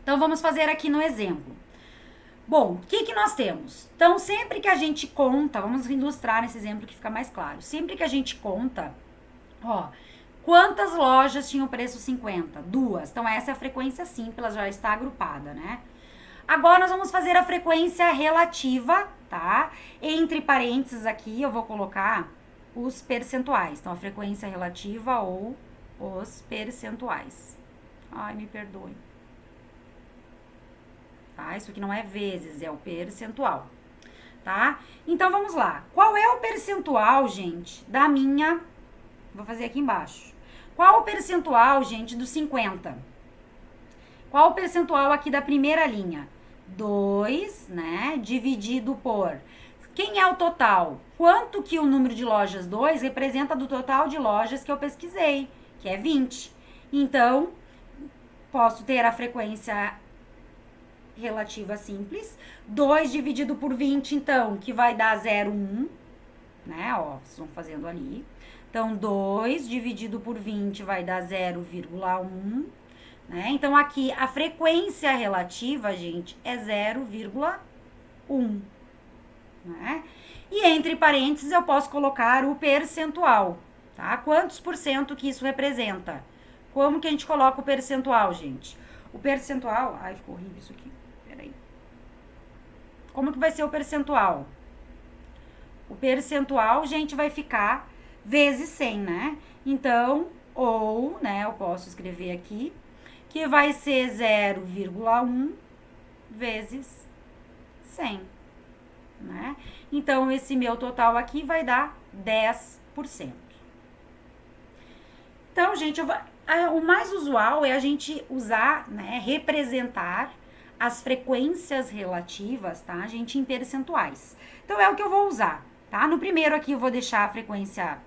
Então, vamos fazer aqui no exemplo. Bom, o que nós temos? Então, sempre que a gente conta, vamos ilustrar nesse exemplo que fica mais claro. Sempre que a gente conta, ó, quantas lojas tinham preço 50? 2. Então, essa é a frequência simples, já está agrupada, né? Agora, nós vamos fazer a frequência relativa, tá? Entre parênteses aqui, eu vou colocar os percentuais. Então, a frequência relativa ou os percentuais. Ai, me perdoe. Tá? Isso aqui não é vezes, é o percentual. Tá? Então, vamos lá. Qual é o percentual, gente, da minha... Vou fazer aqui embaixo. Qual o percentual, gente, do 50? Qual o percentual aqui da primeira linha? 2, né? Dividido por... Quem é o total? Quanto que o número de lojas 2 representa do total de lojas que eu pesquisei, que é 20. Então, posso ter a frequência relativa simples. 2 dividido por 20, então, que vai dar 0,1, né? Ó, vocês vão fazendo ali. Então, 2 dividido por 20 vai dar 0,1, né? Então, aqui, a frequência relativa, gente, é 0,1. Né? E entre parênteses eu posso colocar o percentual, tá? Quantos por cento que isso representa? Como que a gente coloca o percentual, gente? O percentual... Ai, ficou horrível isso aqui. Peraí. Como que vai ser o percentual? O percentual, gente, vai ficar vezes 100, né? Então, ou, né, eu posso escrever aqui, que vai ser 0,1 vezes 100. Né? Então, esse meu total aqui vai dar 10%. Então, gente, o mais usual é a gente usar, né, representar as frequências relativas, tá, gente, em percentuais. Então, é o que eu vou usar, tá? No primeiro aqui, eu vou deixar a frequência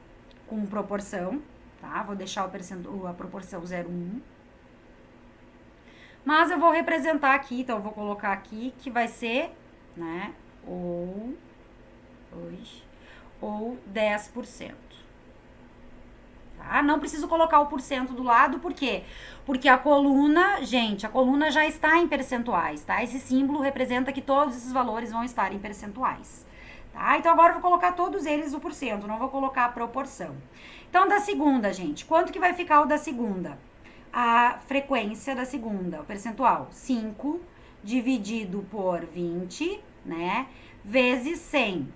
com proporção, tá? Vou deixar a proporção 0,1. Mas eu vou representar aqui, então, eu vou colocar aqui que vai ser, né, ou 10%. Tá? Não preciso colocar o porcento do lado, por quê? Porque a coluna, gente, a coluna já está em percentuais, tá? Esse símbolo representa que todos esses valores vão estar em percentuais. Tá? Então, agora eu vou colocar todos eles o porcento, não vou colocar a proporção. Então, da segunda, gente, quanto que vai ficar o da segunda? A frequência da segunda, o percentual, 5 dividido por 20, né, vezes 100.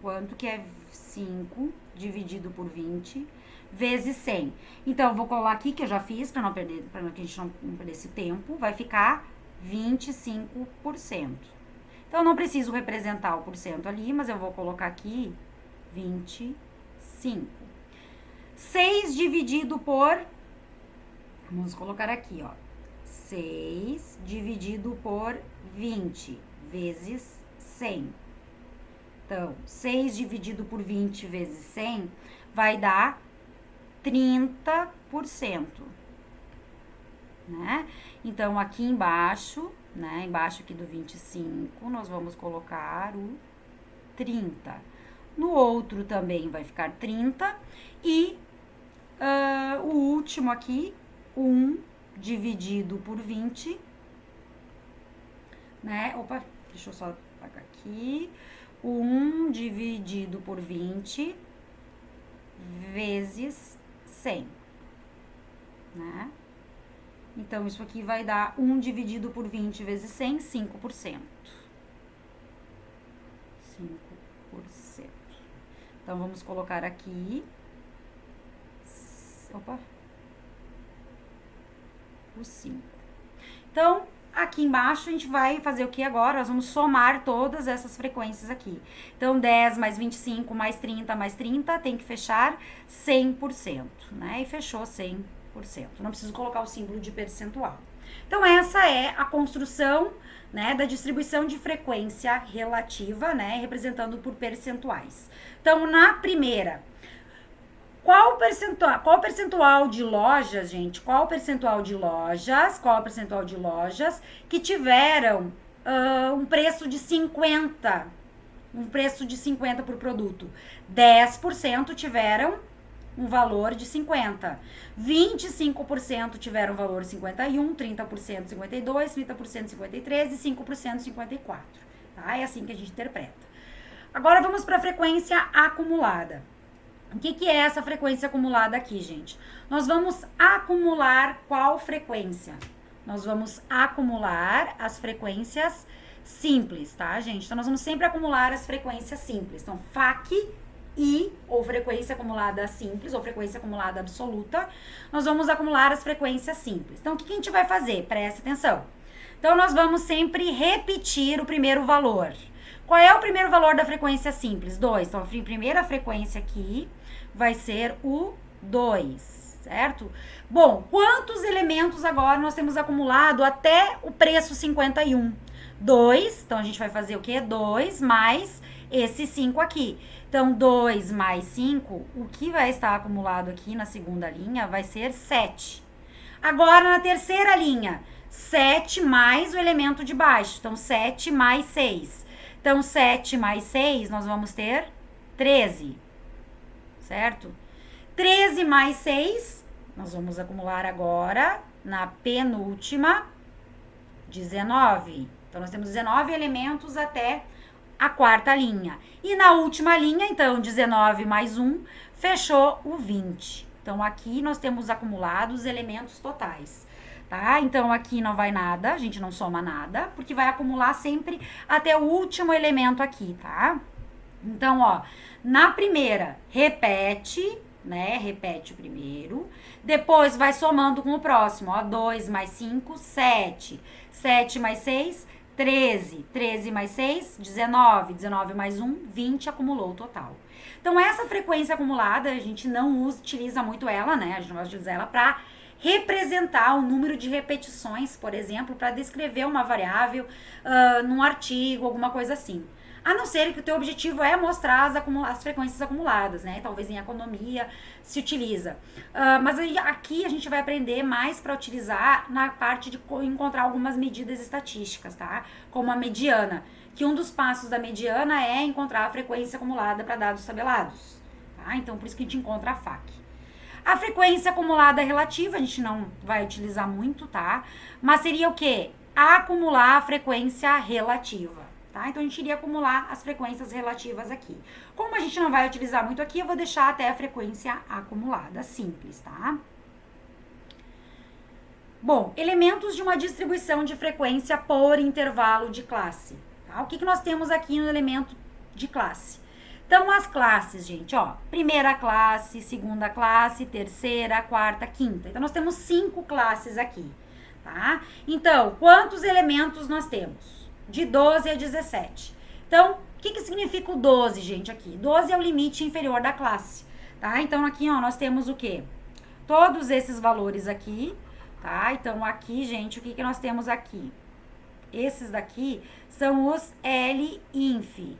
Quanto que é 5 dividido por 20 vezes 100? Então, eu vou colar aqui, que eu já fiz, para que a gente não perdesse tempo, vai ficar 25%. Então, eu não preciso representar o porcento ali, mas eu vou colocar aqui 25. 6 dividido por... Vamos colocar aqui, ó. 6 dividido por 20 vezes 100. Então, 6 dividido por 20 vezes 100 vai dar 30%. Né? Então, aqui embaixo, né? Embaixo aqui do 25, nós vamos colocar o 30. No outro também vai ficar 30. E o último aqui, 1 dividido por 20, né? Opa, deixa eu só apagar aqui. 1 dividido por 20 vezes 100, né? Então, isso aqui vai dar 1 dividido por 20 vezes 100, 5%. 5%. Então, vamos colocar aqui... Opa! O 5. Então, aqui embaixo a gente vai fazer o que agora? Nós vamos somar todas essas frequências aqui. Então, 10 mais 25 mais 30 tem que fechar 100%, né? E fechou 100%. Não preciso colocar o símbolo de percentual. Então, essa é a construção, né, da distribuição de frequência relativa, né, representando por percentuais. Então, na primeira, qual o percentual de lojas, gente? Qual o percentual de lojas que tiveram um preço de 50? Um preço de 50 por produto. 10% tiveram um valor de 50. 25% tiveram valor 51, 30% 52, 30% 53 e 5% 54. Tá? É assim que a gente interpreta. Agora vamos para a frequência acumulada. O que é essa frequência acumulada aqui, gente? Nós vamos acumular qual frequência? Nós vamos acumular as frequências simples, tá, gente? Então, nós vamos sempre acumular as frequências simples. Então, FAC I, ou frequência acumulada simples, ou frequência acumulada absoluta, nós vamos acumular as frequências simples. Então, o que a gente vai fazer? Preste atenção. Então, nós vamos sempre repetir o primeiro valor. Qual é o primeiro valor da frequência simples? 2. Então, a primeira frequência aqui vai ser o 2, certo? Bom, quantos elementos agora nós temos acumulado até o preço 51? 2, então a gente vai fazer o quê? 2 mais esse 5 aqui. Então, 2 mais 5, o que vai estar acumulado aqui na segunda linha vai ser 7. Agora, na terceira linha, 7 mais o elemento de baixo. Então, 7 mais 6. Então, 7 mais 6, nós vamos ter 13, certo? 13 mais 6, nós vamos acumular agora, na penúltima, 19. Então, nós temos 19 elementos até a quarta linha. E na última linha, então, 19 mais 1, fechou o 20. Então, aqui nós temos acumulados elementos totais. Tá? Então, aqui não vai nada, a gente não soma nada, porque vai acumular sempre até o último elemento aqui, tá? Então, ó, na primeira, repete, né? Repete o primeiro, depois vai somando com o próximo, ó, 2 mais 5, 7, 7 mais 6, 13, 13 mais 6, 19, 19 mais 1, 20, acumulou o total. Então, essa frequência acumulada, a gente não utiliza muito ela, né? A gente vai utilizar ela para representar o número de repetições, por exemplo, para descrever uma variável num artigo, alguma coisa assim. A não ser que o teu objetivo é mostrar as frequências acumuladas, né? Talvez em economia se utiliza. Mas aqui a gente vai aprender mais para utilizar na parte de encontrar algumas medidas estatísticas, tá? Como a mediana, que um dos passos da mediana é encontrar a frequência acumulada para dados tabelados, tá? Então, por isso que a gente encontra a FAC. A frequência acumulada relativa, a gente não vai utilizar muito, tá? Mas seria o quê? Acumular a frequência relativa, tá? Então, a gente iria acumular as frequências relativas aqui. Como a gente não vai utilizar muito aqui, eu vou deixar até a frequência acumulada simples, tá? Bom, elementos de uma distribuição de frequência por intervalo de classe, tá? O que nós temos aqui no elemento de classe? Então, as classes, gente, ó, primeira classe, segunda classe, terceira, quarta, quinta. Então, nós temos 5 classes aqui, tá? Então, quantos elementos nós temos? De 12 a 17. Então, o que significa o 12, gente, aqui? 12 é o limite inferior da classe, tá? Então, aqui, ó, nós temos o quê? Todos esses valores aqui, tá? Então, aqui, gente, o que nós temos aqui? Esses daqui são os L-inf,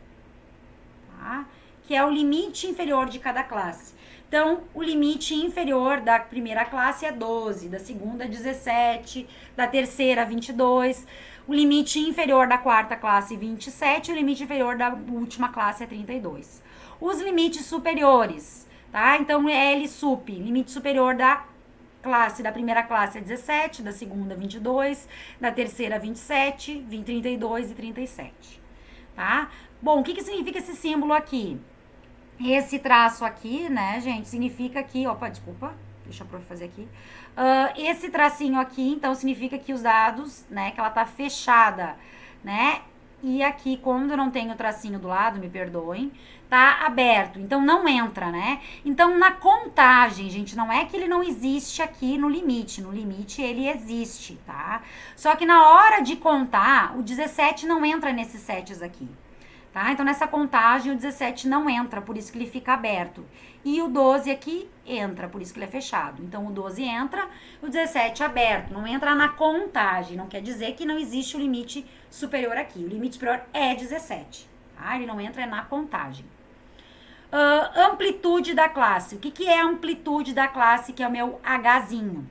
tá? Que é o limite inferior de cada classe. Então, o limite inferior da primeira classe é 12, da segunda 17, da terceira 22, o limite inferior da quarta classe 27, o limite inferior da última classe é 32. Os limites superiores, tá? Então, L sup, limite superior da classe, da primeira classe é 17, da segunda 22, da terceira 27, 32 e 37, tá? Bom, o que significa esse símbolo aqui? Esse traço aqui, né, gente, significa que... Opa, desculpa, deixa eu fazer aqui. Esse tracinho aqui, então, significa que os dados, né, que ela tá fechada, né, e aqui, quando não tem o tracinho do lado, me perdoem, tá aberto. Então, não entra, né? Então, na contagem, gente, não é que ele não existe aqui no limite. No limite, ele existe, tá? Só que na hora de contar, o 17 não entra nesses sets aqui. Tá? Então, nessa contagem, o 17 não entra, por isso que ele fica aberto. E o 12 aqui entra, por isso que ele é fechado. Então, o 12 entra, o 17 aberto. Não entra na contagem. Não quer dizer que não existe o limite superior aqui. O limite superior é 17. Tá? Ele não entra na contagem. Amplitude da classe. O que é a amplitude da classe, que é o meu Hzinho?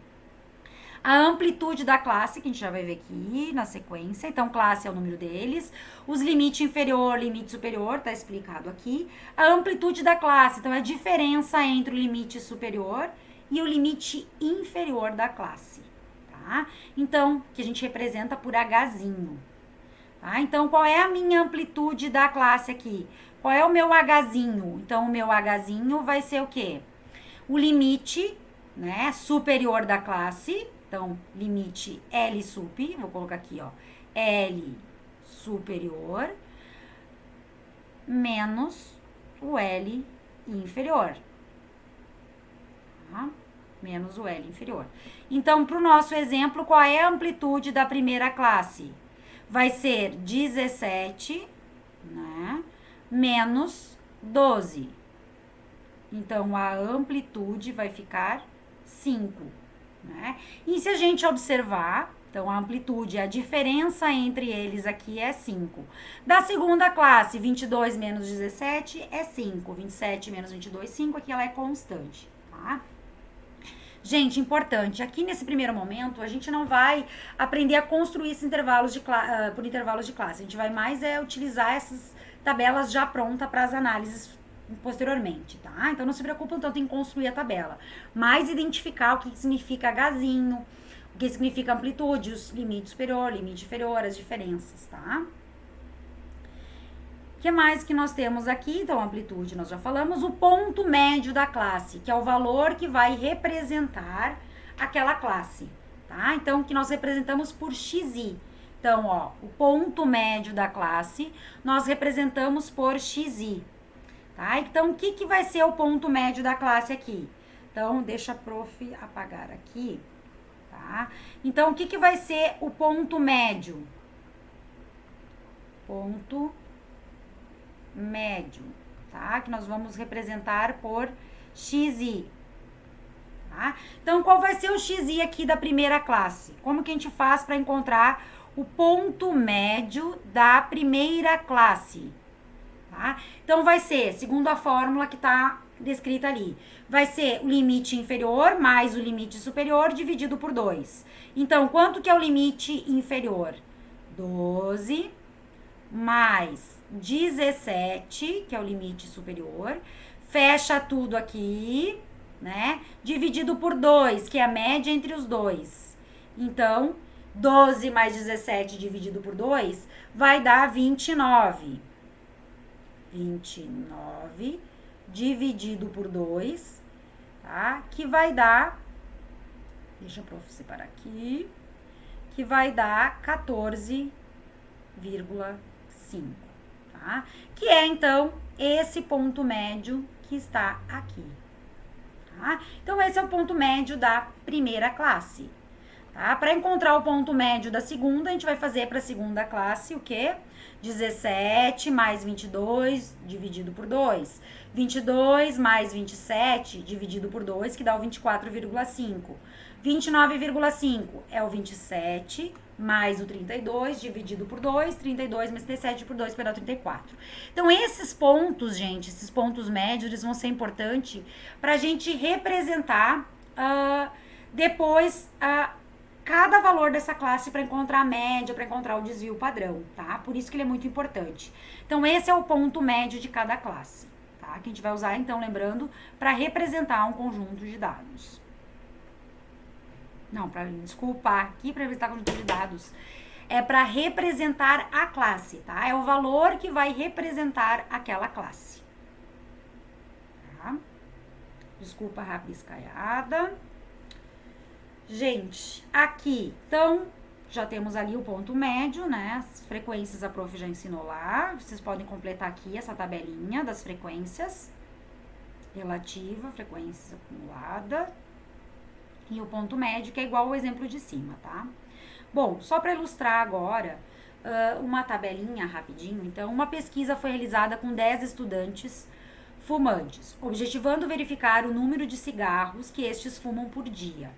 A amplitude da classe, que a gente já vai ver aqui na sequência. Então, classe é o número deles. Os limite inferior, limite superior, tá explicado aqui. A amplitude da classe, então, é a diferença entre o limite superior e o limite inferior da classe, tá? Então, que a gente representa por Hzinho, tá? Então, qual é a minha amplitude da classe aqui? Qual é o meu Hzinho? Então, o meu Hzinho vai ser o quê? O limite, né, superior da classe. Então, limite L sup, vou colocar aqui, ó, L superior menos o L inferior. Tá? Menos o L inferior. Então, para o nosso exemplo, qual é a amplitude da primeira classe? Vai ser 17, né, menos 12. Então, a amplitude vai ficar 5. Né? E se a gente observar, então a amplitude, a diferença entre eles aqui é 5. Da segunda classe, 22 menos 17 é 5. 27 menos 22, 5. Aqui ela é constante, tá? Gente, importante, aqui nesse primeiro momento, a gente não vai aprender a construir esses intervalos por intervalos de classe. A gente vai mais utilizar essas tabelas já prontas para as análises posteriormente, tá? Então, não se preocupem tanto em construir a tabela, mas identificar o que significa Hzinho, o que significa amplitude, os limites superior, limite inferior, as diferenças, tá? O que mais que nós temos aqui? Então, amplitude nós já falamos. O ponto médio da classe, que é o valor que vai representar aquela classe, tá? Então, que nós representamos por xi. Então, ó, o ponto médio da classe nós representamos por xi. Tá? Então, o que vai ser o ponto médio da classe aqui? Então, deixa a prof apagar aqui, tá? Então, o que vai ser o ponto médio? Ponto médio, tá? Que nós vamos representar por xi, tá? Então, qual vai ser o xi aqui da primeira classe? Como que a gente faz para encontrar o ponto médio da primeira classe? Tá? Então, vai ser, segundo a fórmula que está descrita ali, vai ser o limite inferior mais o limite superior dividido por 2. Então, quanto que é o limite inferior? 12 mais 17, que é o limite superior, fecha tudo aqui, né? Dividido por 2, que é a média entre os dois. Então, 12 mais 17 dividido por 2 vai dar 29. 29 dividido por 2, tá? Que vai dar, deixa eu separar aqui, que vai dar 14,5, tá? Que é, então, esse ponto médio que está aqui, tá? Então, esse é o ponto médio da primeira classe, tá? Para encontrar o ponto médio da segunda, a gente vai fazer para a segunda classe o quê? 17 mais 22 dividido por 2. 22 mais 27 dividido por 2, que dá o 24,5. 29,5 é o 27 mais o 32 dividido por 2. 32 mais 37 por 2 vai dar 34. Então, esses pontos, gente, esses pontos médios, eles vão ser importantes para a gente representar depois cada valor dessa classe para encontrar a média, para encontrar o desvio padrão, tá? Por isso que ele é muito importante. Então, esse é o ponto médio de cada classe, tá? Que a gente vai usar, então, lembrando, para representar um conjunto de dados. Não, desculpa, aqui para representar conjunto de dados. É para representar a classe, tá? É o valor que vai representar aquela classe. Tá? Desculpa a rabiscaiada. Gente, aqui, então, Já temos ali o ponto médio, né? As frequências a prof já ensinou lá. Vocês podem completar aqui essa tabelinha das frequências. Relativa, frequência acumulada. E o ponto médio, que é igual ao exemplo de cima, tá? Bom, só para ilustrar agora, uma tabelinha rapidinho. Então, uma pesquisa foi realizada com 10 estudantes fumantes, objetivando verificar o número de cigarros que estes fumam por dia.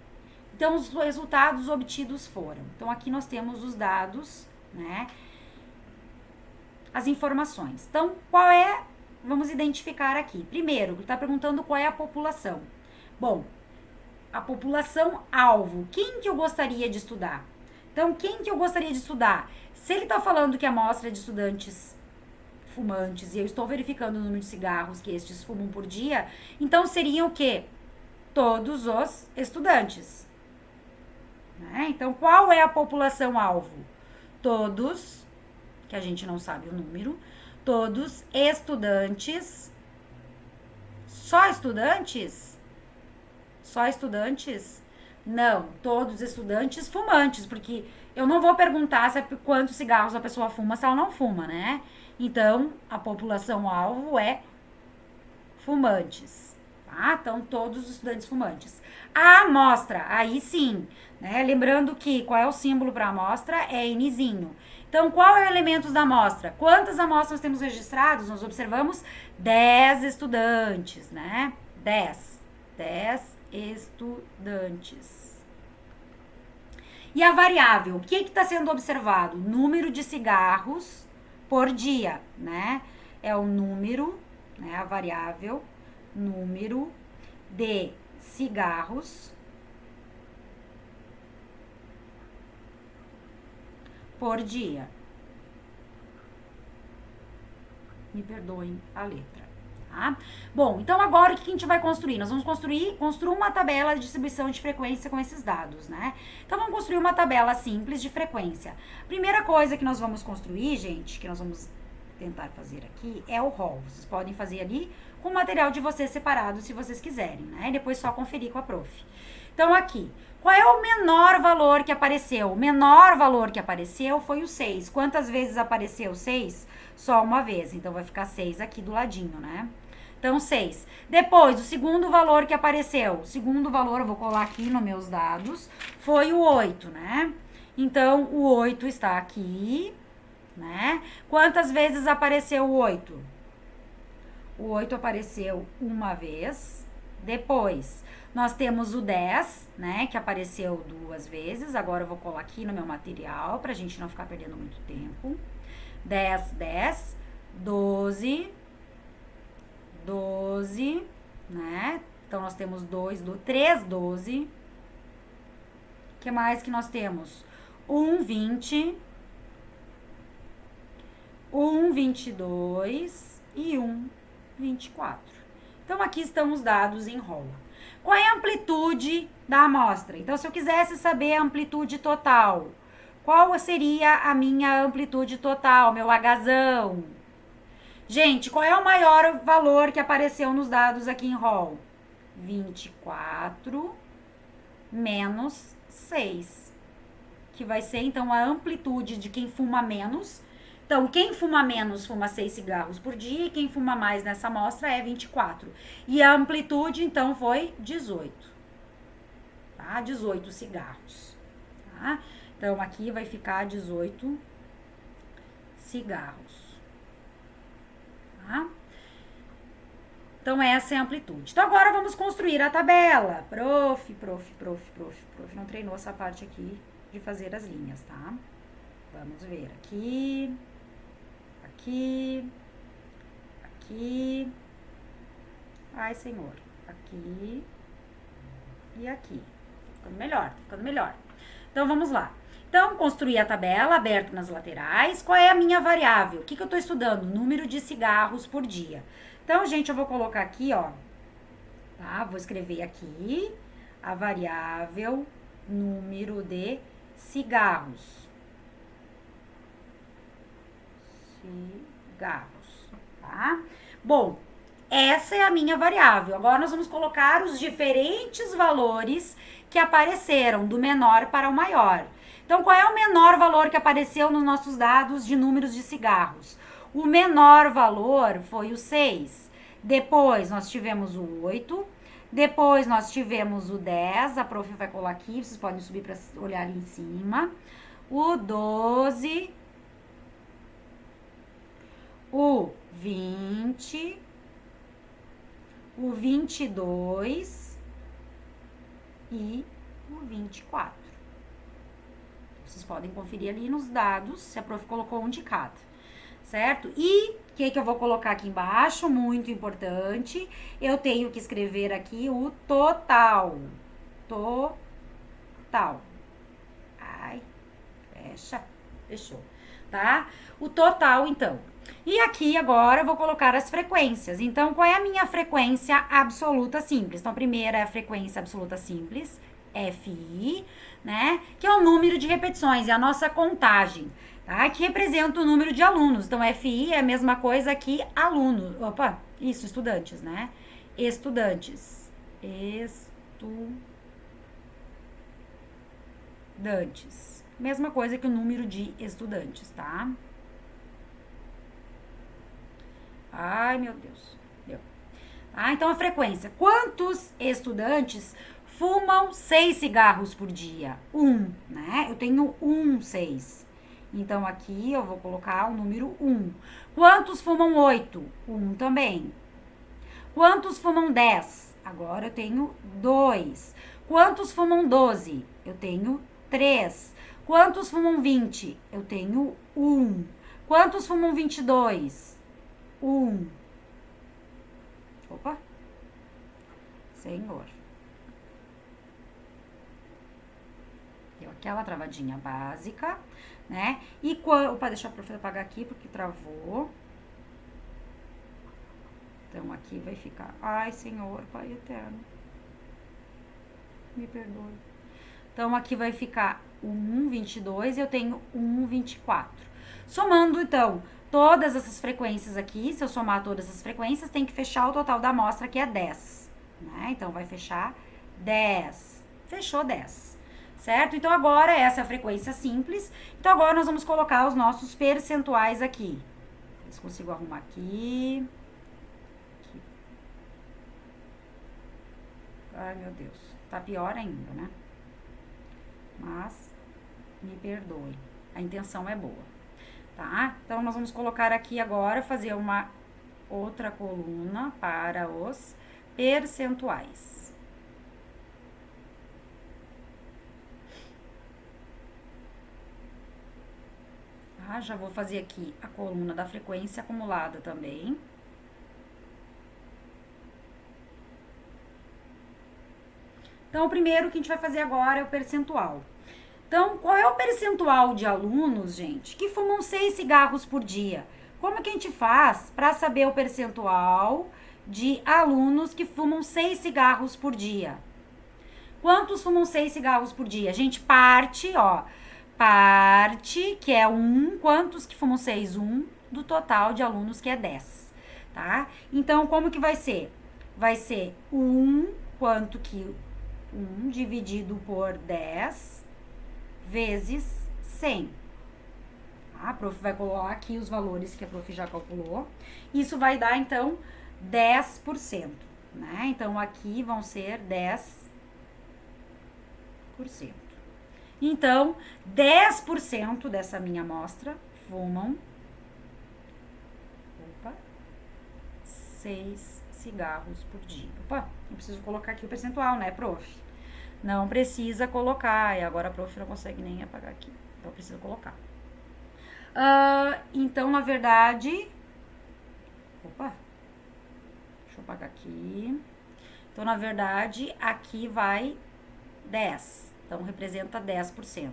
Então, os resultados obtidos foram. Então, aqui nós temos os dados, né? As informações. Então, qual é... Vamos identificar aqui. Primeiro, ele está perguntando qual é a população. Bom, a população alvo. Quem que eu gostaria de estudar? Então, quem que eu gostaria de estudar? Se ele está falando que a amostra é de estudantes fumantes e eu estou verificando o número de cigarros que estes fumam por dia, então seriam o quê? Todos os estudantes. Né? Então, qual é a população-alvo? Todos, que a gente não sabe o número, todos estudantes. Só estudantes? Só estudantes? Não, todos estudantes fumantes, porque eu não vou perguntar se quantos cigarros a pessoa fuma se ela não fuma, né? Então, a população-alvo é fumantes, tá? Então, todos os estudantes fumantes. A amostra, aí sim, né? Lembrando que qual é o símbolo para a amostra? É Nzinho. Então, qual é o elemento da amostra? Quantas amostras temos registrados? Nós observamos 10 estudantes, né? 10 estudantes. E a variável, o que está sendo observado? Número de cigarros por dia, né? É o número, né? A variável, número de cigarros por dia. Me perdoem a letra, tá? Bom, então agora o que a gente vai construir? Nós vamos construir uma tabela de distribuição de frequência com esses dados, né? Então vamos construir uma tabela simples de frequência. Primeira coisa que nós vamos construir, gente, que nós vamos tentar fazer aqui, é o rol. Vocês podem fazer ali com o material de vocês separado, se vocês quiserem, né? E depois só conferir com a prof. Então aqui, qual é o menor valor que apareceu? O menor valor que apareceu foi o 6. Quantas vezes apareceu 6? Só uma vez. Então, vai ficar 6 aqui do ladinho, né? Então, 6. Depois, o segundo valor que apareceu. O segundo valor, eu vou colar aqui nos meus dados, foi o 8, né? Então, o 8 está aqui, né? Quantas vezes apareceu o 8? O 8 apareceu uma vez. Depois, nós temos o 10, né, que apareceu 2 vezes. Agora eu vou colar aqui no meu material, pra gente não ficar perdendo muito tempo. 10, 10, 12, 12, né? Então, nós temos 3, 12. O que mais que nós temos? 1, 20, 1, 22 e 1, 24. Então, aqui estão os dados em rola. Qual é a amplitude da amostra? Então, se eu quisesse saber a amplitude total, qual seria a minha amplitude total, meu Hzão? Gente, qual é o maior valor que apareceu nos dados aqui em rol? 24 menos 6, que vai ser, então, a amplitude de quem fuma menos. Então, quem fuma menos fuma 6 cigarros por dia e quem fuma mais nessa amostra é 24. E a amplitude, então, foi 18. Tá? 18 cigarros. Tá? Então, aqui vai ficar 18 cigarros. Tá? Então, essa é a amplitude. Então, agora vamos construir a tabela. Prof, não treinou essa parte aqui de fazer as linhas, tá? Vamos ver aqui. Aqui, aqui, ai Senhor, aqui e aqui. Tá ficando melhor, tá ficando melhor. Então, vamos lá. Então, construir a tabela aberta nas laterais. Qual é a minha variável? O que eu tô estudando? Número de cigarros por dia. Então, gente, eu vou colocar aqui, ó, tá? Vou escrever aqui a variável número de cigarros. Cigarros, tá? Bom, essa é a minha variável. Agora nós vamos colocar os diferentes valores que apareceram do menor para o maior. Então, qual é o menor valor que apareceu nos nossos dados de números de cigarros? O menor valor foi o 6. Depois, nós tivemos o 8. Depois, nós tivemos o 10. A prof vai colar aqui, vocês podem subir para olhar ali em cima. O 12. O 20. O 22. E o 24. Vocês podem conferir ali nos dados se a prof colocou um de cada, certo? E o que eu vou colocar aqui embaixo, muito importante, eu tenho que escrever aqui o total. Total. Ai, fecha, fechou, tá? O total, então. E aqui agora eu vou colocar as frequências. Então, qual é a minha frequência absoluta simples? Então, a primeira é a frequência absoluta simples, FI, né? Que é o número de repetições, é a nossa contagem, tá? Que representa o número de alunos. Então, FI é a mesma coisa que aluno. Opa, isso, estudantes, né? Estudantes. Estudantes. Mesma coisa que o número de estudantes, tá? Ai, meu Deus. Deu. Ah, então a frequência. Quantos estudantes fumam 6 cigarros por dia? 1, né? Eu tenho 6. Então, aqui eu vou colocar o número 1. Quantos fumam 8? 1 também. Quantos fumam 10? Agora eu tenho 2. Quantos fumam 12? Eu tenho 3. Quantos fumam 20? Eu tenho 1. Quantos fumam 22? 1. Opa. Senhor. Deu aquela travadinha básica, né? E quando... Opa, deixa a prof apagar aqui porque travou. Então, aqui vai ficar... Ai, Senhor, Pai Eterno. Me perdoe. Então, aqui vai ficar 1,22 e eu tenho 1,24. Somando, então, todas essas frequências aqui, se eu somar todas essas frequências, tem que fechar o total da amostra, que é 10. Né? Então, vai fechar 10. Fechou 10. Certo? Então, agora essa é a frequência simples. Então, agora nós vamos colocar os nossos percentuais aqui. Ver se consigo arrumar aqui. Ai, meu Deus. Tá pior ainda, né? Mas, me perdoe. A intenção é boa. Tá? Então, nós vamos colocar aqui agora, fazer uma outra coluna para os percentuais. Tá? Já vou fazer aqui a coluna da frequência acumulada também. Então, o primeiro que a gente vai fazer agora é o percentual. Então, qual é o percentual de alunos, gente, que fumam 6 cigarros por dia? Como que a gente faz para saber o percentual de alunos que fumam 6 cigarros por dia? Quantos fumam 6 cigarros por dia? A gente parte, ó, parte, que é 1, quantos que fumam 6? 1 do total de alunos, que é 10, tá? Então, como que vai ser? Vai ser 1, quanto que 1 dividido por 10 vezes 100. A prof vai colocar aqui os valores que a prof já calculou. Isso vai dar, então, 10%, né? Então, aqui vão ser 10%. Então, 10% dessa minha amostra fumam 6 cigarros por dia. Opa, não preciso colocar aqui o percentual, né, prof? Não precisa colocar. E agora a prof não consegue nem apagar aqui. Então, precisa colocar. Então, na verdade... Opa. Deixa eu apagar aqui. Então, na verdade, aqui vai 10. Então, representa 10%.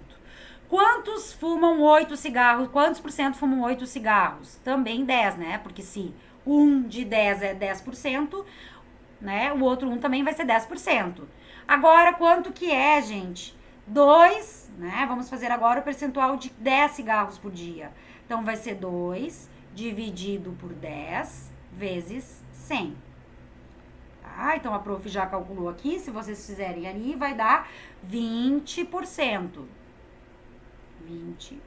Quantos fumam 8 cigarros? Quantos por cento fumam 8 cigarros? Também 10, né? Porque se 1 de 10 é 10%, né? O outro 1 também vai ser 10%. Agora, quanto que é, gente? 2, né? Vamos fazer agora o percentual de 10 cigarros por dia. Então, vai ser 2 dividido por 10 vezes 100. Tá? Então, a prof já calculou aqui. Se vocês fizerem ali, vai dar 20%. 20%.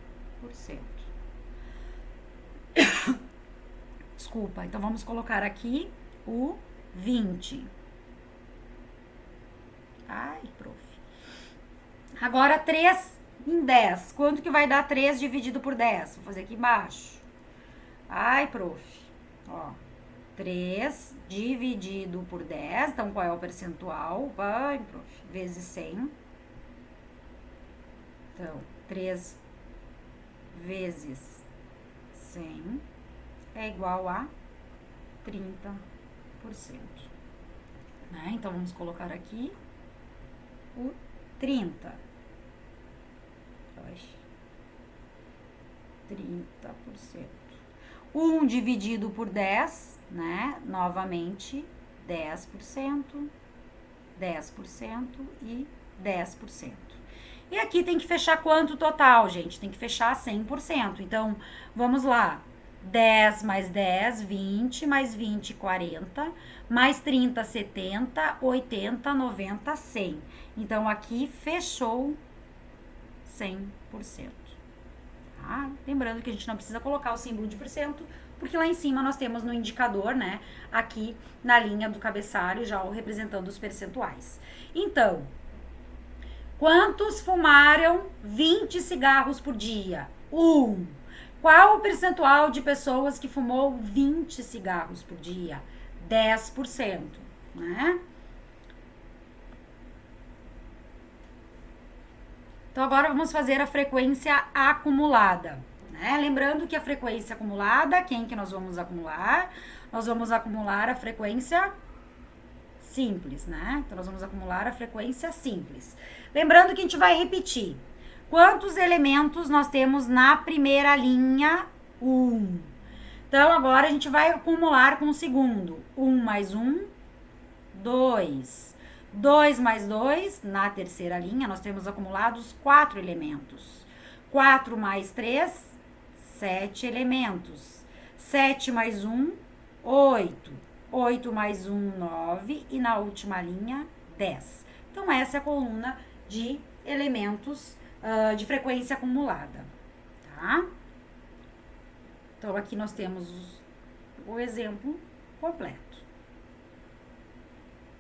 Desculpa, então vamos colocar aqui o 20. Ai, prof. Agora 3 em 10. Quanto que vai dar 3 dividido por 10? Vou fazer aqui embaixo. Ai, prof. Ó, 3 dividido por 10. Então, qual é o percentual? Vai, prof. Vezes 100. Então, 3 vezes 100 é igual a 30%. Né? Então, vamos colocar aqui o 30. 30%. 1 dividido por 10, né? Novamente, 10%, 10% e 10%. E aqui tem que fechar quanto total, gente? Tem que fechar 100%. Então, vamos lá. 10 mais 10, 20, mais 20, 40, mais 30, 70, 80, 90, 100. Então, aqui fechou 100%. Tá? Lembrando que a gente não precisa colocar o símbolo de porcento, porque lá em cima nós temos no indicador, né? Aqui na linha do cabeçalho, já representando os percentuais. Então, quantos fumaram 20 cigarros por dia? 1. Qual o percentual de pessoas que fumou 20 cigarros por dia? 10%, né? Então, agora vamos fazer a frequência acumulada, né? Lembrando que a frequência acumulada, quem que nós vamos acumular? Nós vamos acumular a frequência simples, né? Então, nós vamos acumular a frequência simples. Lembrando que a gente vai repetir. Quantos elementos nós temos na primeira linha? 1. Então, agora a gente vai acumular com o segundo. 1 mais 1, 2. 2 mais 2, na terceira linha, nós temos acumulados 4 elementos. 4 mais 3, 7 elementos. 7 mais 1, 8. 8 mais 1, 9. E na última linha, 10. Então, essa é a coluna de elementos de frequência acumulada, tá? Então, aqui nós temos o exemplo completo.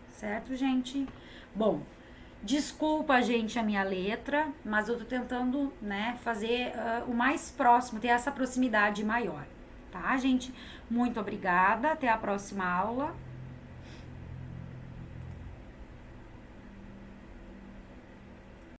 Certo, gente? Bom, desculpa, gente, a minha letra, mas eu tô tentando, né, fazer o mais próximo, ter essa proximidade maior, tá, gente? Muito obrigada, até a próxima aula.